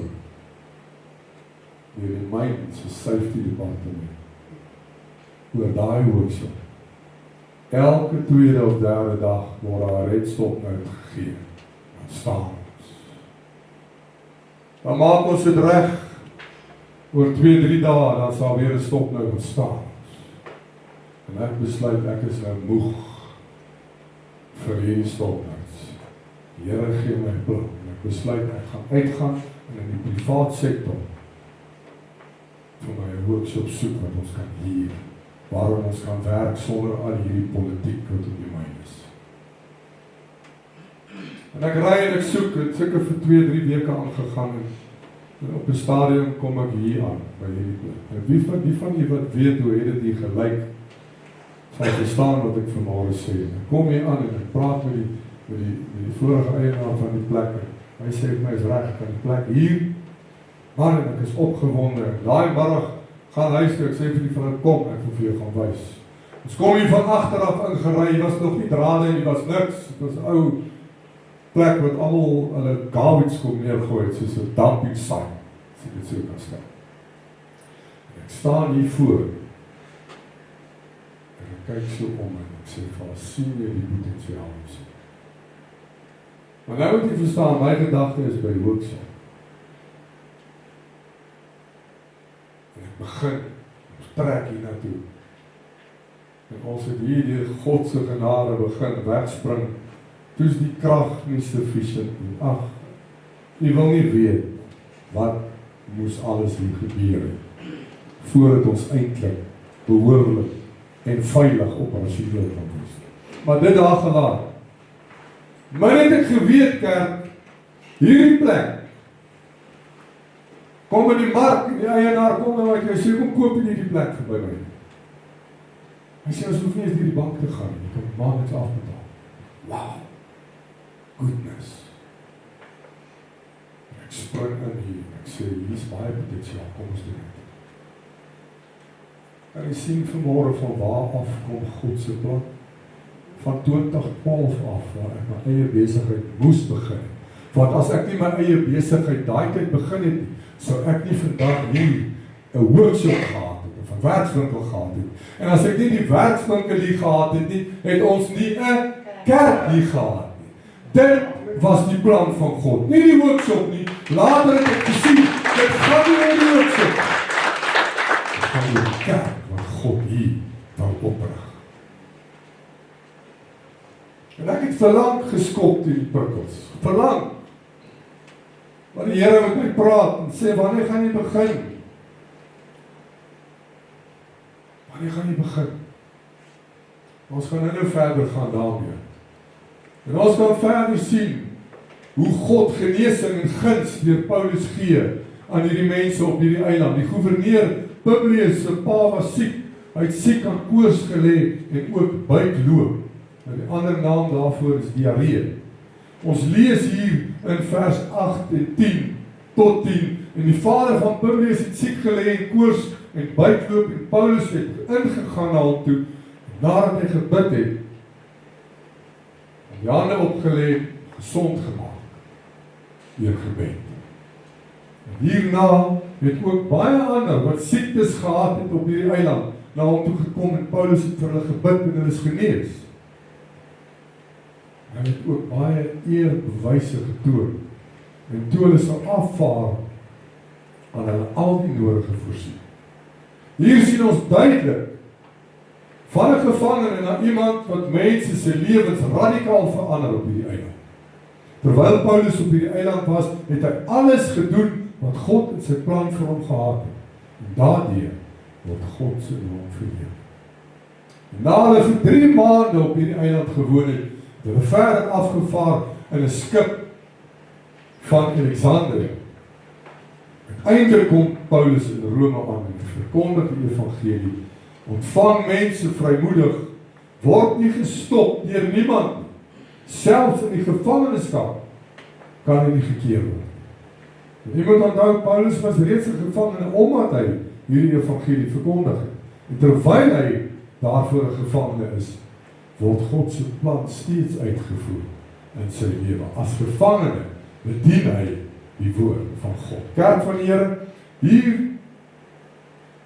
deur die mine se safety department, oor daai workshop. Elke tweede of derde dag word daar 'n redstop uitgegee. Dan staan ons. Dan maak ons dit reg. Oor 2-3 dae, dan sal weer 'n stop nou ontstaan. En ek besluit ek is nou moeg vir hierdie stopnuts. Die Here gee my plan. En ek besluit ek gaan uitgaan en in die privaat sektor vir my 'n workshop soek wat ons kan hier. Waarom ons kan werk sonder al hierdie politiek wat op die myn is. En ek ry en ek soek, het seker vir 2-3 weke aangegaan en op 'n stadium kom ek hier aan, by hierdie plek. En wie van julle wat weet hoe het dit hier gelyk, sal verstaan wat ek vanmôre sê. Ek kom hier aan en ek praat met die vorige eienaar van die plek. Hy sê vir my is reg, kan die plek hier, man, en ek is opgewonde. Daai middag gaan luister, ek sê vir die vrou, kom, ek wil vir jou gaan wys. Ons kom hier van agteraf ingery, hier was nog nie drade en hier was niks, het was 'n ou plek wat almal hulle garbage kom neergooi, soos 'n dumping site, as ek dit so kan stel. Ek staan hier voor, en ek kyk so om en ek sê, sien jy die potentiaal is. Maar nou moet jy verstaan, my gedagte is by workshop. Begin, ons trek hier naartoe. En ons het hier deur God se genade begin wegspring, toes die krag nie sufficient nie. Ag, jy wil nie weet, wat moes alles hier gebeur het, voordat ons eintlik behoorlik en veilig operasioneel kan wees. maar dit daar gelaat. Maar het ek geweet, kerk, hierdie plek, kom in die mark, en die eienaar kom en hy sê, kom koop jy die plek vir by my. Hy sê, ons hoef nie eens die bank te gaan, jy kan maandeliks afbetaal. Wow, goodness. Ek spring in hier, ek sê, hier is baie potensiaal, kom ons doen dit. En jy sien vanmorgen van waar af kom Godse plan? Van 2012 af, waar ek my eie besigheid moes begin. Want as ek nie my eie besigheid daai tyd begin het, sou ek nie vandag hier 'n workshop gehad het, of 'n werkswinkel gehad het. En as ek nie die werkswinkel hier gehad het nie, het ons nie 'n kerk hier gehad nie. Dit was die plan van God. Nie die workshop nie. Later het ek gesien, dit gaan nie oor die workshop. Dit gaan oor die kerk wat God hier wil oprig. En ek het verlang geskop die prikkels. Verlang. Maar die Here met my praat en sê, wanneer gaan jy begin? Wanneer gaan jy begin? Ons gaan nou verder gaan daarmee. En ons gaan verder sien hoe God genesing en guns deur Paulus gee aan hierdie mense op hierdie eiland. Die gouverneur Publius se pa was siek. Hy het siek aan koors gelê en ook buikloop. En die ander naam daarvoor is diarree. Ons lees hier in vers 8 en 10 tot 10. En die vader van Publius het siek gelê en koors en buikloop en Paulus het ingegaan na hom toe. Nadat hy gebid het, die hande opgelê, gesond gemaak deur gebed. En hierna het ook baie ander wat siektes gehad het op hierdie eiland na hom toe gekom en Paulus het vir hulle gebid en hulle is genees. Hy het ook baie eerbewyse getoon en toe hulle sou afvaar aan hulle al die nodige voorsien. Hier sien ons duidelik van 'n gevangene na iemand wat mense se lewens radikaal verander op hierdie eiland. Terwyl Paulus op hierdie eiland was, het hy alles gedoen wat God in sy plan vir hom gehad het. En daardeur word God se naam verheerlik. Na hulle vir 3 maande op hierdie eiland gewoon het, het hulle verder afgevaar in 'n skip van Alexandrië. Uiteindelik kom Paulus in Rome aan en verkondig die evangelie. Ontvang mense vrymoedig, word nie gestop deur niemand nie. Selfs in die gevangenskap kan hy nie gekeer word. En jy moet onthou, Paulus was reeds 'n gevangene omdat hy hierdie evangelie verkondig het. En terwyl hy daarvoor 'n gevangene is, word God se plan steeds uitgevoer in sy lewe. As gevangene bedien hy die woord van God. Kerk van die Here, hier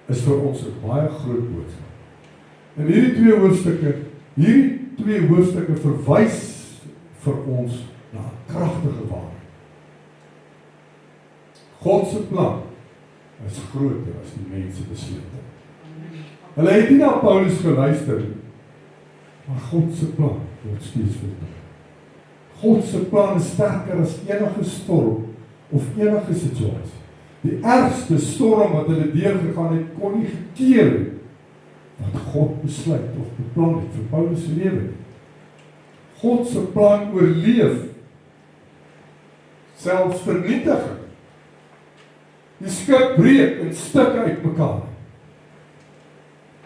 is vir ons 'n baie groot boodskap. En hierdie twee hoofstukke verwys vir ons na 'n kragtige waarheid. God se plan is groter as die mense besluite. Hulle het nie na Paulus geluister nie, maar God se plan word steeds volbring. God se plan is sterker as enige storm of enige situasie. Die ergste storm wat hulle deurgegaan het, kon nie gekeer het wat God besluit of beplan het vir Paulus se lewe. God se plan oorleef selfs vernietiging. Die skip breek in stukke uitmekaar.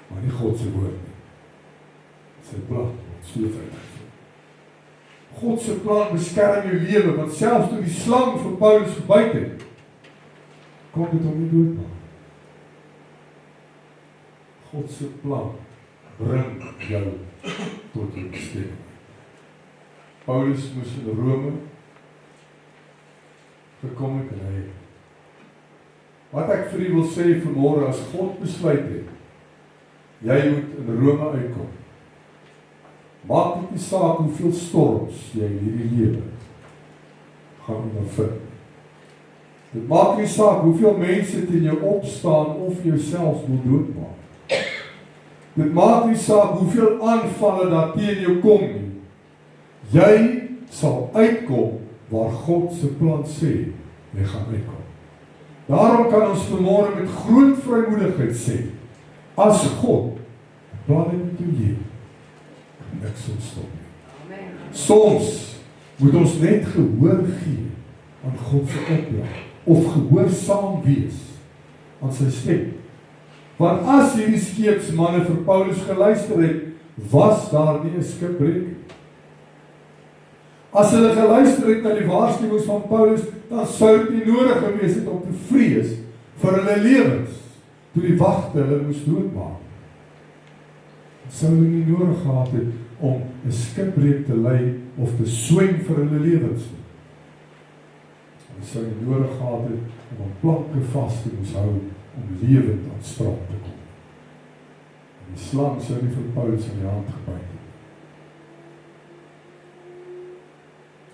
Maar nie God se woord nie. Sy plan word steeds uitgevoer. God se plan beskerm jou lewe, want selfs toe die slang vir Paulus gebyt het, kon dit hom nie doodmaak. God se plan bring jou tot die bestemming. Paulus moes in Rome gekom het en hy. Wat ek vir u wil sê vanmôre, as God besluit het, jy moet in Rome uitkom. Maak dit nie saak hoeveel storms jy in hierdie lewe gaan ondervind. Dit maak nie saak hoeveel mense teen jou opstaan of jouself wil doodmaak. Dit maak nie saak hoeveel aanvalle daar teen jou kom nie. Jy sal uitkom waar God se plan sê jy gaan uitkom. Daarom kan ons vanmôre met groot vrymoedigheid sê, as God 'n plan het met jou lewe, niks ontstop nie. Amen. Soms moet ons net gehoor gee aan God se opdrag, of gehoorsaam wees aan sy stem. Want as hierdie skeepsmanne vir Paulus geluister het, was daar nie 'n skipbreek. As hulle geluister het na die waarskuwings van Paulus, dan sou dit nie nodig gewees het om te vrees vir hulle lewens, toe die wagte hulle moes doodmaak. Sou hulle nie nodig gehad het om 'n skipbreek te lei of te swem vir hulle lewens nie. Hulle sou nie nodig gehad het om aan planke vas te moes hou om lewend aan strand te kom. En die slang sou nie vir Paulus in die hand gebyt het.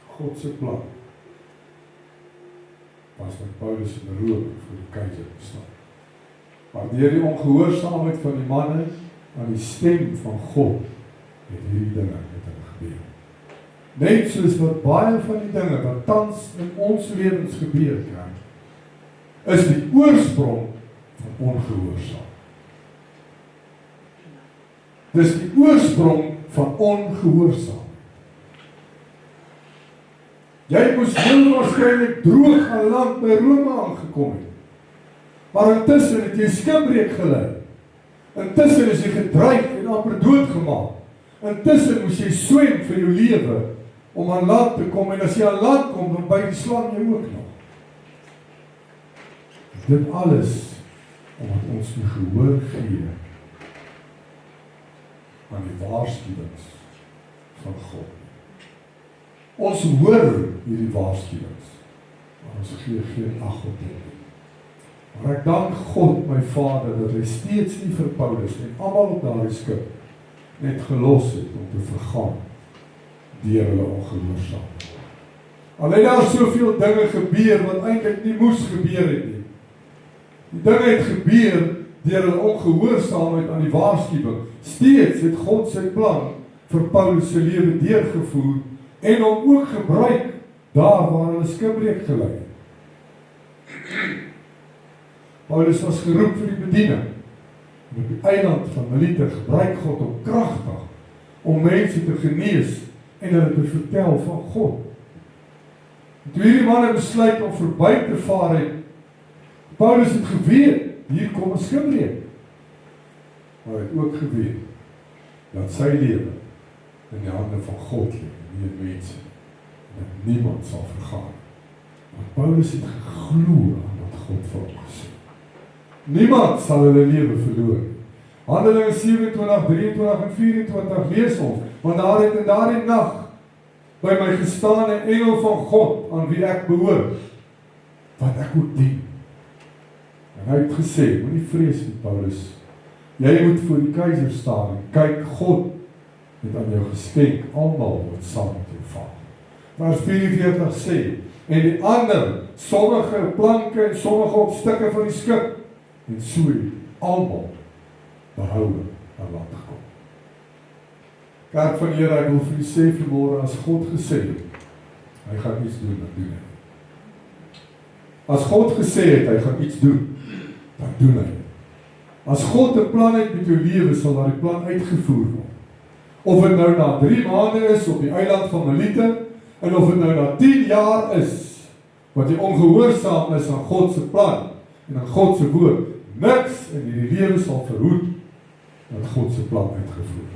God se plan was dat Paulus in Rome vir die keiser bestaan. Maar deur die ongehoorsaamheid van die manne aan die stem van God, het hierdie dinge met hulle gebeur. Net soos wat baie van die dinge wat tans in ons lewens gebeur kan, is die oorsprong van ongehoorsaam. Dis die oorsprong van ongehoorsaam. Jy moes heel waarskynlik droog aan land by Rome aangekom het. Maar intussen het jy skipbreek gelei. Intussen is jy gedreig en amper doodgemaak. Intussen moes jy swem vir jou lewe om aan land te kom, en as jy aan land kom, dan byt die slang jou ook nog. Dit alles omdat ons nie gehoor gee aan die waarskuwings van God. Ons hoor hierdie waarskuwings, maar ons gee geen ag op dit. Maar ek dank God, my Vader, dat hy steeds nie vir Paulus en almal op daardie skip net gelos het om te vergaan deur hulle ongehoorsaam. Al het daar soveel dinge gebeur wat eintlik nie moes gebeur het nie. Die dinge het gebeur deur hulle ongehoorsaamheid aan die waarskuwing. Steeds het God sy plan vir Paulus se lewe deurgevoer en hom ook gebruik daar waar hulle skipbreek gelei het. Paulus was geroep vir die bediening. En op die eiland van Melite gebruik God hom kragtig om mense te genees en hulle te vertel van God. En toe hierdie manne besluit om verby te vaar het, Paulus het geweet, hier kom 'n skipbreek. Maar hy het ook geweet dat sy lewe in die hande van God lê, nie in mense, en dat niemand sal vergaan. Want Paulus het geglo aan wat God vir hom gesê. Niemand sal hulle lewe verloor. Handelinge 27, 23 en 24 lees ons, want daar het in daardie nag by my gestaan 'n engel van God aan wie ek behoort, wat ek moet dien. En hy het gesê, moenie vrees nie, Paulus, jy moet voor die keiser staan en kyk, God het aan jou geskenk almal wat saam met jou vaar. Vers 44 sê, en die ander, sommige planke en sommige op stukke van die skip, en so het almal behoue aan land gekom. Kerk van Here, ek wil vir u sê vanmôre, as God gesê het, hy gaan iets doen, dan doen hy. As God gesê het, hy gaan iets doen, dan doen hy. As God 'n plan het met jou lewe, sal daardie plan uitgevoer word. Of dit nou na 3 maande is op die eiland van Melite, en of dit nou na 10 jaar is, wat jy ongehoorsaam is aan God se plan, en aan God se woord, niks in die lewe sal verhoed, dat God se plan uitgevoer word.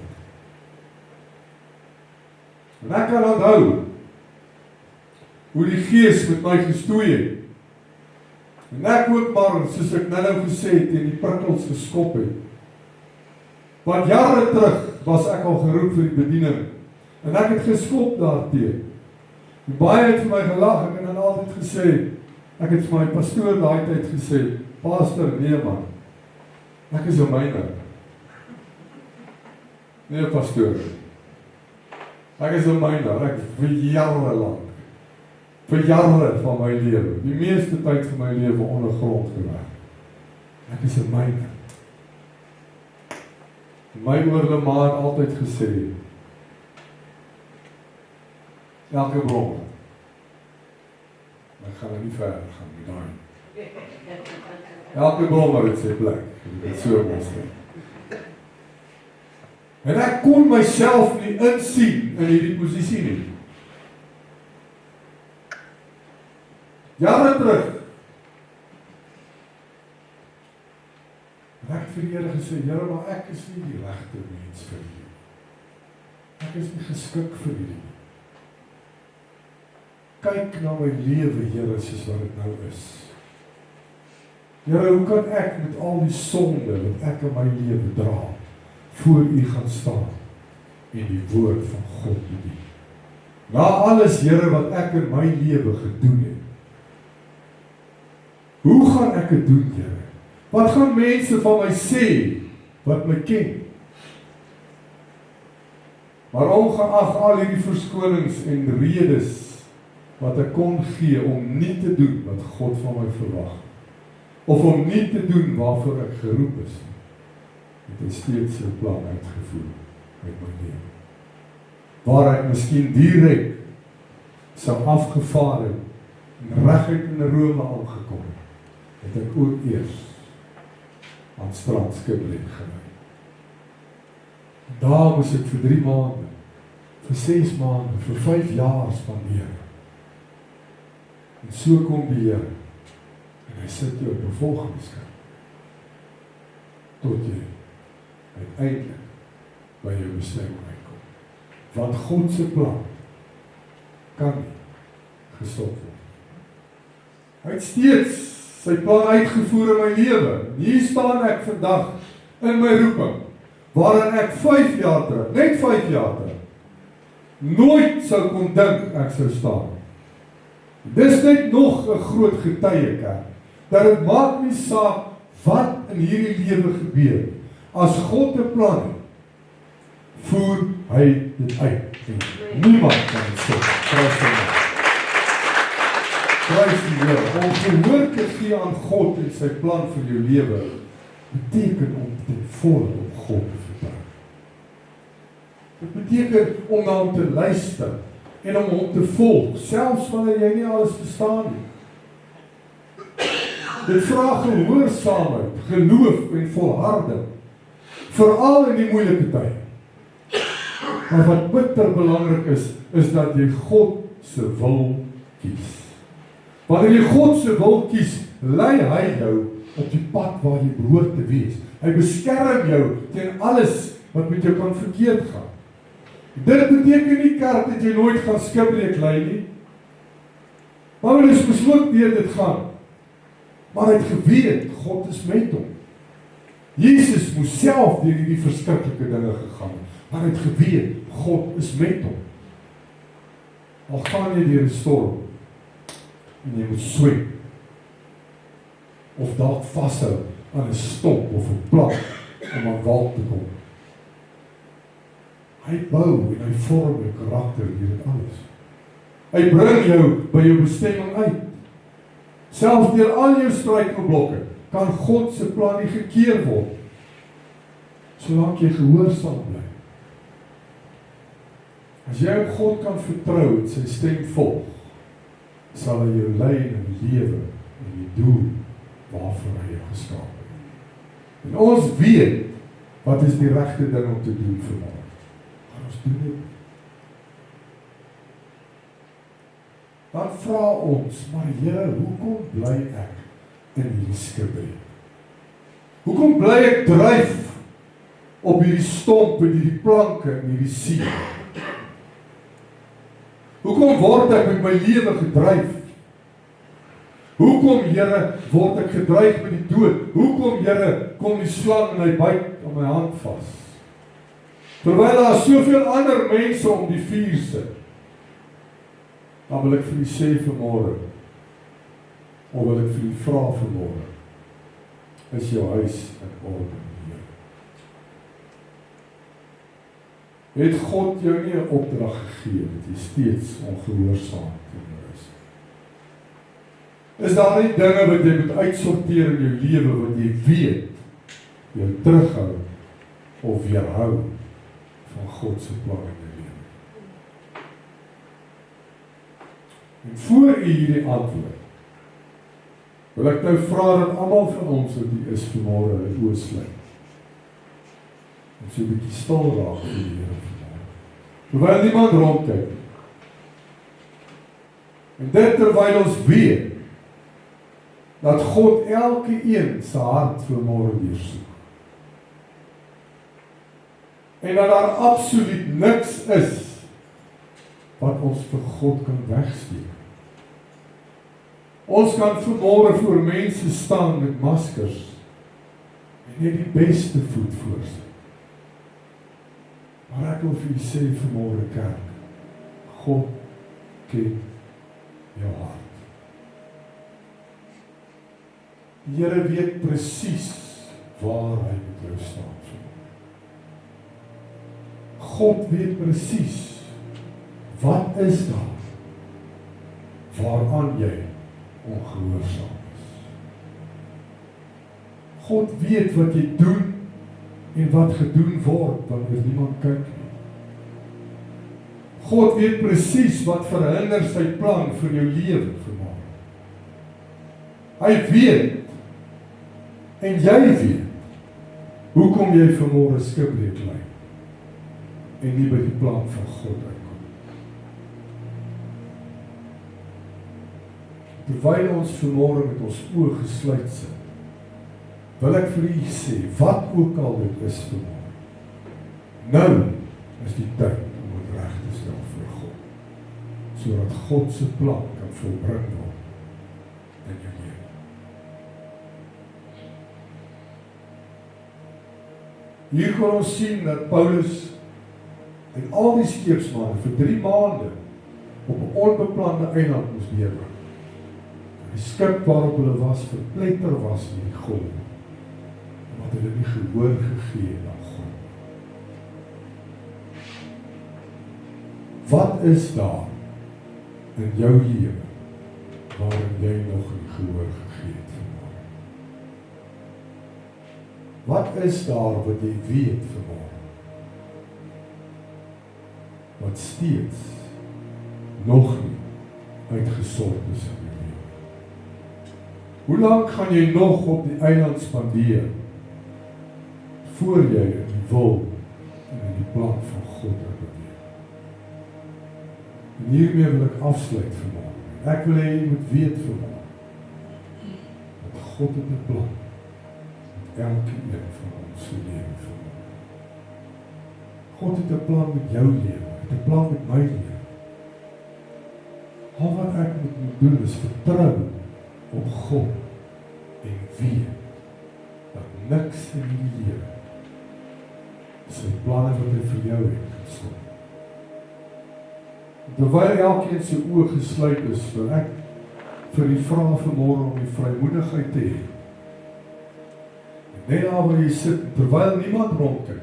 En ek kan onthou, hoe die Gees met my gestoei het, en ek ook maar, soos ek nou gesê het, in die prikkels geskop het. Want jare terug was ek al geroep vir die bediening, en ek het geskop daarteen. En baie het vir my gelag, ek het dan altyd gesê, ek het vir my pastoor daai tyd gesê, pastor, nee man, ek is 'n myner. Nee pastoor, ek is 'n myner, ek vir jare lank, vir jare van my lewe, die meeste tyd van my lewe ondergrond gewerk. Ek is 'n myner. My oorlemaat altyd gesê, elke bron, ek gaan nie verder gaan met daai. Elke bron het sy plek, dit so mos nie. En ek kon myself nie insien in hierdie posisie nie. Jare terug. En ek het vir die Here gesê, Here, maar ek is nie die regte mens vir U. Ek is nie geskik vir U. Kyk na my lewe, Here, soos wat dit nou is. Here, hoe kan ek met al die sonde wat ek in my lewe dra, voor U gaan staan en die woord van God bedien? Na alles, Here, wat ek in my lewe gedoen het, hoe gaan ek dit doen, Here? Wat gaan mense van my sê, wat my ken? Maar ongeag al hierdie verskonings en redes, wat ek kon gee om nie te doen wat God van my verwag, of om nie te doen waarvoor ek geroep is, het hy steeds sy plan uitgevoer met my lewe. Waar ek miskien direk sou afgevaar het, en reguit in Rome aangekom het, het ek ook eers aan Strandskiplet gelei. Daar moes ek vir 3 maande, vir 6 maande, vir 5 jaar spandeer. En so kom die Here, en hy sit jou op 'n volgingskap, tot jy uiteindelik by jou bestemming uitkom. Want God se plan kan nie gestop word. Hy het steeds sy plan uitgevoer in my lewe. Hier staan ek vandag in my roeping, waarin ek 5 jaar terug, net 5 jaar terug, nooit sou kon dink ek sou staan. Dis net nog 'n groot getuie, kerk, dat dit maak nie saak wat in hierdie lewe gebeur. As God 'n plan het, voer hy dit uit. En niemand kan dit stop. Prys die Here. Om gehoor te gee aan God en sy plan vir jou lewe, beteken om ten volle op God te vertrou. Dit beteken om na hom te luister en om hom te volg, selfs wanneer jy nie alles verstaan nie. Dit vra gehoorsaamheid, geloof en volharding, veral in die moeilike tye. Maar wat bitter belangrik is dat jy God se wil kies. Wanneer jy God se wil kies, lei hy jou op die pad waar jy behoort te wees. Hy beskerm jou teen alles wat met jou kan verkeerd gaan. Dit beteken nie, kerk, dat jy nooit gaan skipbreek ly nie. Paulus moes ook deur dit gaan. Maar hy het geweet, God is met hom. Jesus moes self deur hierdie verskriklike dinge gegaan, maar hy het geweet, God is met hom. Al gaan jy deur 'n storm, en jy moet swem, of dalk vashou aan 'n stomp of 'n plank, om aan wal te kom. Hy bou en hy vorm jou karakter deur dit alles. Hy bring jou by jou bestemming uit. Selfs deur al jou struikelblokke kan God se plan nie gekeer word, solank jy gehoorsaam bly. As jy op God kan vertrou en sy stem volg, sal hy jou lei in die lewe en die doel waarvoor hy jou geskaap het. En ons weet wat is die regte ding om te doen vir ons. Maar ons doen dit. Dan vra ons, maar Here, hoekom bly ek in hierdie skipbreek? Hoekom bly ek dryf op hierdie stomp en hierdie planke en hierdie see? Hoekom word ek met my lewe gedryf? Hoekom, Here, word ek gedreig met die dood? Hoekom, Here, kom die slang en hy byt aan my hand vas? Terwyl daar soveel ander mense om die vuur sit. Dan wil ek vir u sê vanmôre, of wil ek vir u vra vanmôre, is jou huis in orde? Het God jou nie 'n opdrag gegee, dat jy steeds ongehoorsaam teenoor is? Is daar nie dinge wat jy moet uitsorteer in jou lewe, wat jy weet, jou terughou, of weerhou, van God se plan in jou lewe? En voor u hierdie antwoord, wil ek nou vra dat almal van ons wat hier is vanmôre hulle oë sluit. En so 'n bietjie stil raak vir die Here vanmôre. Terwyl niemand rondkyk. En dit terwyl ons weet dat God elke een se hart vanmôre deursoek. En dat daar absoluut niks is wat ons vir God kan wegsteek. Ons kan vanmôre voor mense staan met maskers en net die beste voet voorsit. Maar ek wil vir u sê vanmôre kerk, God ken jou hart. Die Here weet presies waar hy met jou staan. God weet presies wat is daar waaraan jy ongehoorsaam is. God weet wat jy doen en wat gedoen word wanneer niemand kyk nie. God weet presies wat verhinder sy plan vir jou lewe vanmôre. Hy weet en jy weet hoekom jy vanmôre skipbreek ly en nie by die plan van God uitkom. Terwyl ons vanmôre met ons oë gesluit sit, wil ek vir u sê, wat ook al dit is vanmôre, nou is die tyd om dit reg te stel voor God, sodat God se plan kan volbring word in jou lewe. Hier kan ons sien dat Paulus en al die skeepsmanne vir 3 maande op 'n onbeplande eiland moes deurbring. Die skip waarop hulle was, verpletter was in die golwe, omdat hulle nie gehoor gegee het aan God. Wat is daar in jou lewe waarin jy nog nie gehoor gegee het vanmôre? Wat is daar wat jy weet vanmôre? Wat steeds nog nie uitgesort is in jou lewe. Hoe lank gaan jy nog op die eiland spandeer voor jy in die wil en in die plan van God beweeg? En hiermee wil ek afsluit vanmôre. Ek wil hê jy moet weet vanmôre dat God het 'n plan met elke een van ons se lewe vanmôre. God het 'n plan met jou lewe. Die plan met my lewe. Al wat ek moet doen is vertrou op God en weet dat niks in die lewe sy planne wat hy vir jou het kan stop. Terwyl elkeen sy oë gesluit is, wil ek vir die vra vanmôre om die vrymoedigheid te hê. Net daar waar jy sit, terwyl niemand rondkyk.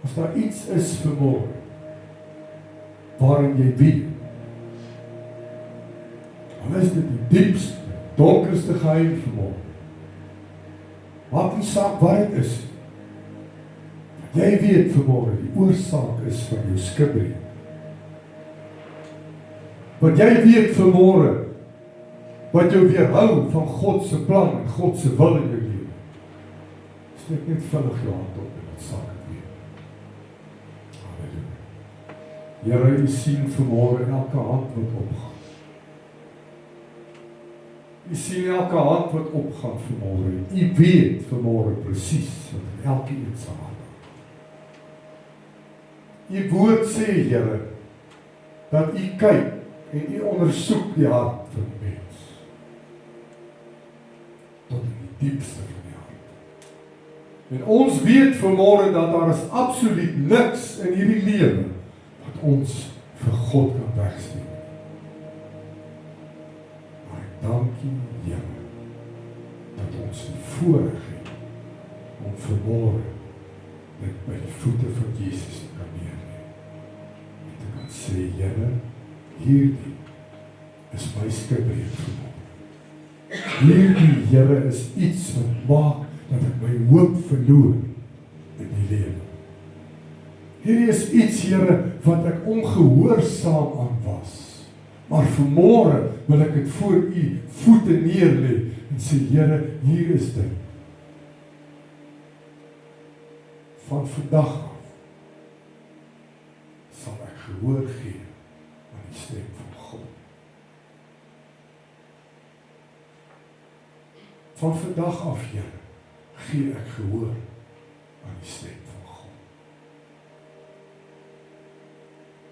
As daar iets is vanmôre waarin jy weet, dan is dit die diepste, donkerste geheim vanmôre. Maak nie saak wat dit is. Jy weet vanmôre die oorsaak is van jou skipbreek. Wat jy weet vanmôre wat jou weerhou van God se plan en God se wil in jou lewe. Steek net vinnig jou hand op en dit sal dit weet. Halleluja. Here, u sien vanmôre elke hand wat opgaan. U sien elke hand wat opgaan vanmôre. U weet vanmôre presies wat in elke een se hart. U woord sê, Here, dat u kyk en u ondersoek die hart van die mens. Tot in die diepste van die hart. En ons weet vanmôre dat daar is absoluut niks in hierdie lewe wat ons vir God kan wegsteek. Maar ek dank u, Here, dat ons die voorreg het om vanmôre net by die voete van Jesus te kan neerlê. En te kan sê, Here, hierdie is my skipbreek vanmôre. Hierdie, Here, is iets wat maak dat ek my hoop verloor in die lewe. Hierdie is iets, Here, wat ek ongehoorsaam aan was. Maar vanmôre wil ek dit voor u voete neerlê en sê, Here, hier is dit. van vandag af, sal ek gehoor gee aan die stem van God. Van vandag af, Here, gee ek gehoor aan die stem van God.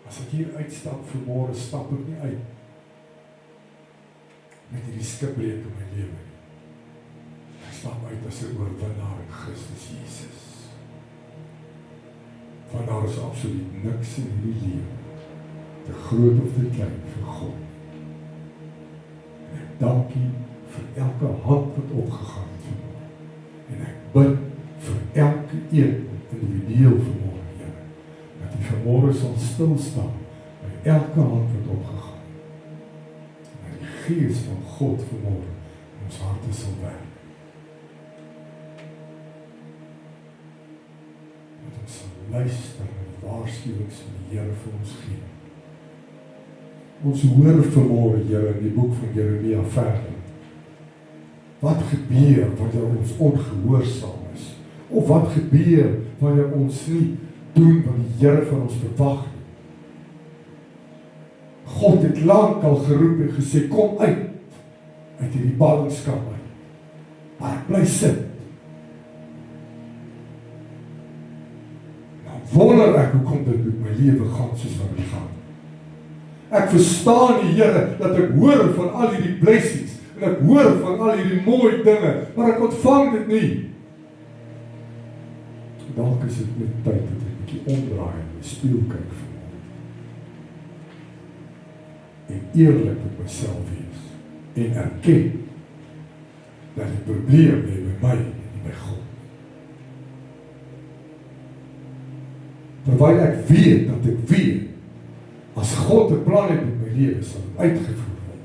As ek hier uitstap vanmôre, stap ek nie uit met hierdie skipbreek in my lewe nie. Ek stap uit as 'n oorwinnaar in Christus Jesus. Want daar is absoluut niks in hierdie lewe, te groot of te klein vir God. En ek dank U vir elke hand wat opgegaan het vanmôre. En ek bid vir elke een individueel vanmôre, Here, dat U vanmôre sal stil staan by elke hand wat opgegaan het. En dat die Gees van God vanmôre in ons harte sal werk. Dat ons sal luister na die waarskuwings van die Here vir ons gee. Ons hoor vanmôre, Here, in die boek van Jeremia verder. Wat gebeur wanneer ons ongehoorsaam is? Of wat gebeur wanneer ons nie doen wat die Here van ons verwag nie? God het lank al geroep en gesê, kom uit hierdie ballingskap uit. Maar ek bly sit. Nou wonder ek, hoekom dit met my lewe gaan soos wat dit gaan. Ek verstaan die Here, dat ek hoor van al hierdie blessings, en ek hoor van al hierdie mooi dinge, maar ek ontvang dit nie. Dalk is dit net tyd dat ek 'n bietjie omdraai en my spieël kyk vanmôre. En eerlik met myself wees. En erken dat die probleem lê by my en nie by God. Terwyl ek weet dat ek weet, as God 'n plan het met my lewe, sal dit uitgevoer word.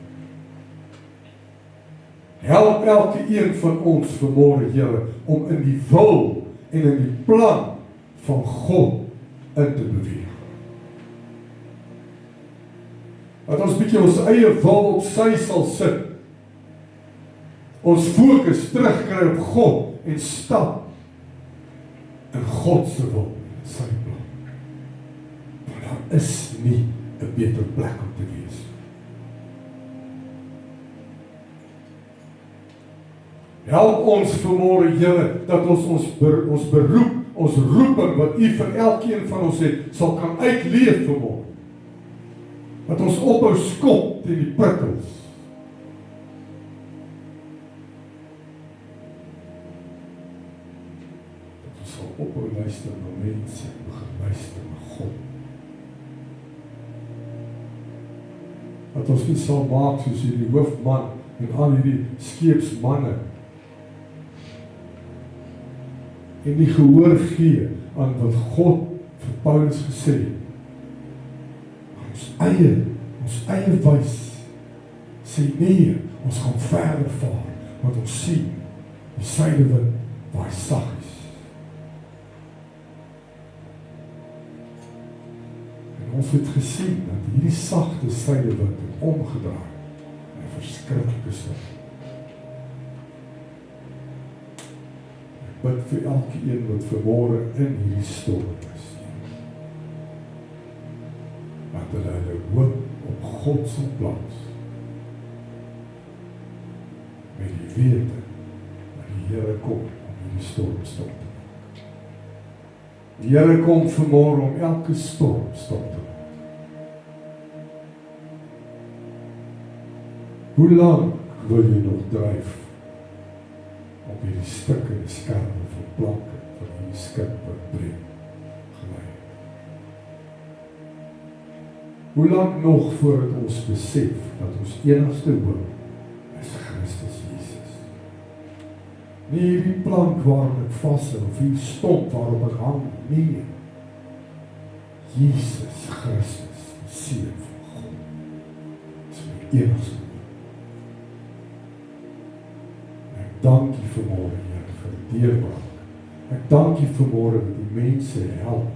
Help elke een van ons vanmôre, Here, om in die wil en in die plan van God in te beweeg. Dat ons bietjie ons eie wil op sy sal sit. Ons fokus terugkry op God en stap in God se wil en sy plan. Want daar is nie 'n beter plek om te wees. Help ons vanmôre, Here, dat ons beroep, ons roeping wat U vir elkeen van ons het, sal kan uitleef vanmôre. Dat ons ophou skop teen die prikkels. Dat ons sal ophou luister na mense en begin luister na God. Dat ons nie sal maak soos hierdie hoofman en al hierdie skeepsmanne en die gehoor gee aan wat God vir Paulus gesê het. Ons eie wys sê nee, ons gaan verder vaar, want ons sien die suidewind waai sag is. En ons het gesien dat hierdie sagte suidewind het omgedraai en 'n verskriklike storm. Bid vir elkeen wat vanmôre in hierdie storm is. Dat hulle hoop op God se plaas. Met die wete dat die Here kom om hierdie storm stop te maak. Die Here kom vanmôre om elke storm stop te maak. Hoe lank wil jy nog dryf op hierdie stukke skerpe van planke van hierdie skip wat breek gelei het? Hoe lank nog voordat ons besef dat ons enigste hoop is Christus Jesus? Nie hierdie plank waarop ek vashou of hierdie stomp waarop ek hang, nee. Jesus Christus, die Seun van God, is my enigste hoop. Dank U vanmôre, Here, vir die deurbraak. Ek dank U vanmôre dat die mense help.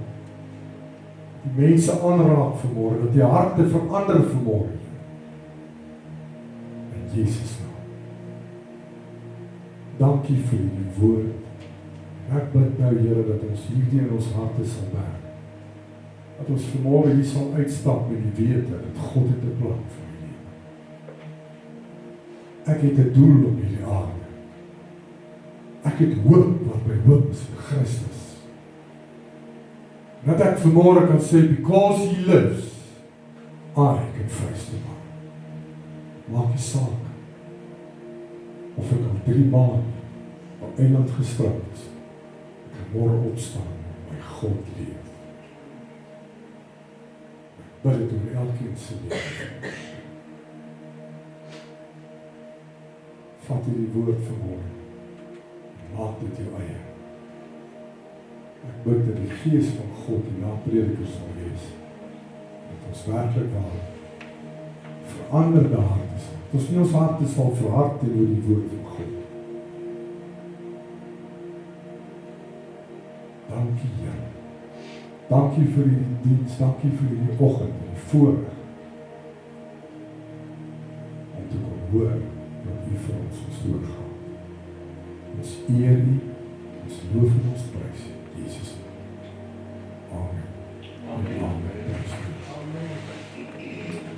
Die mense aanraak vanmôre, dat die harte verander vanmôre, Here. In Jesus naam. Dank U vir die woord. Ek bid nou, Here, dat ons hierdie in ons harte sal werk. Dat ons vanmôre hier sal uitstap met die wete dat God het 'n plan vir my lewe. Ek het 'n doel op hierdie aarde. Ek het hoop wat my hoop is vir Christus. Dat ek vanmôre kan sê, because he lives, I can face tomorrow. Maak nie saak of ek al 3 maande op eiland gestrand is. Ek kan môre opstaan en my God leef. Ek bid dit oor elkeen se lewe. Vat hierdie woord vanmôre. Maak dit jou eie. Ek bid dat die Gees van God die naprediker sal wees. Dat ons werklik waar veranderde harte sal. Dat ons nie ons harte sal verhard teenoor die woord van God. Dankie, Here. Dankie vir die diens, dankie vir die oggend en die voorreg om te kon hoor wat U vir ons doorgaan. Ons eer U, ons loof en ons prys U, Jesus. Amen. Amen. Amen.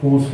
Kom ons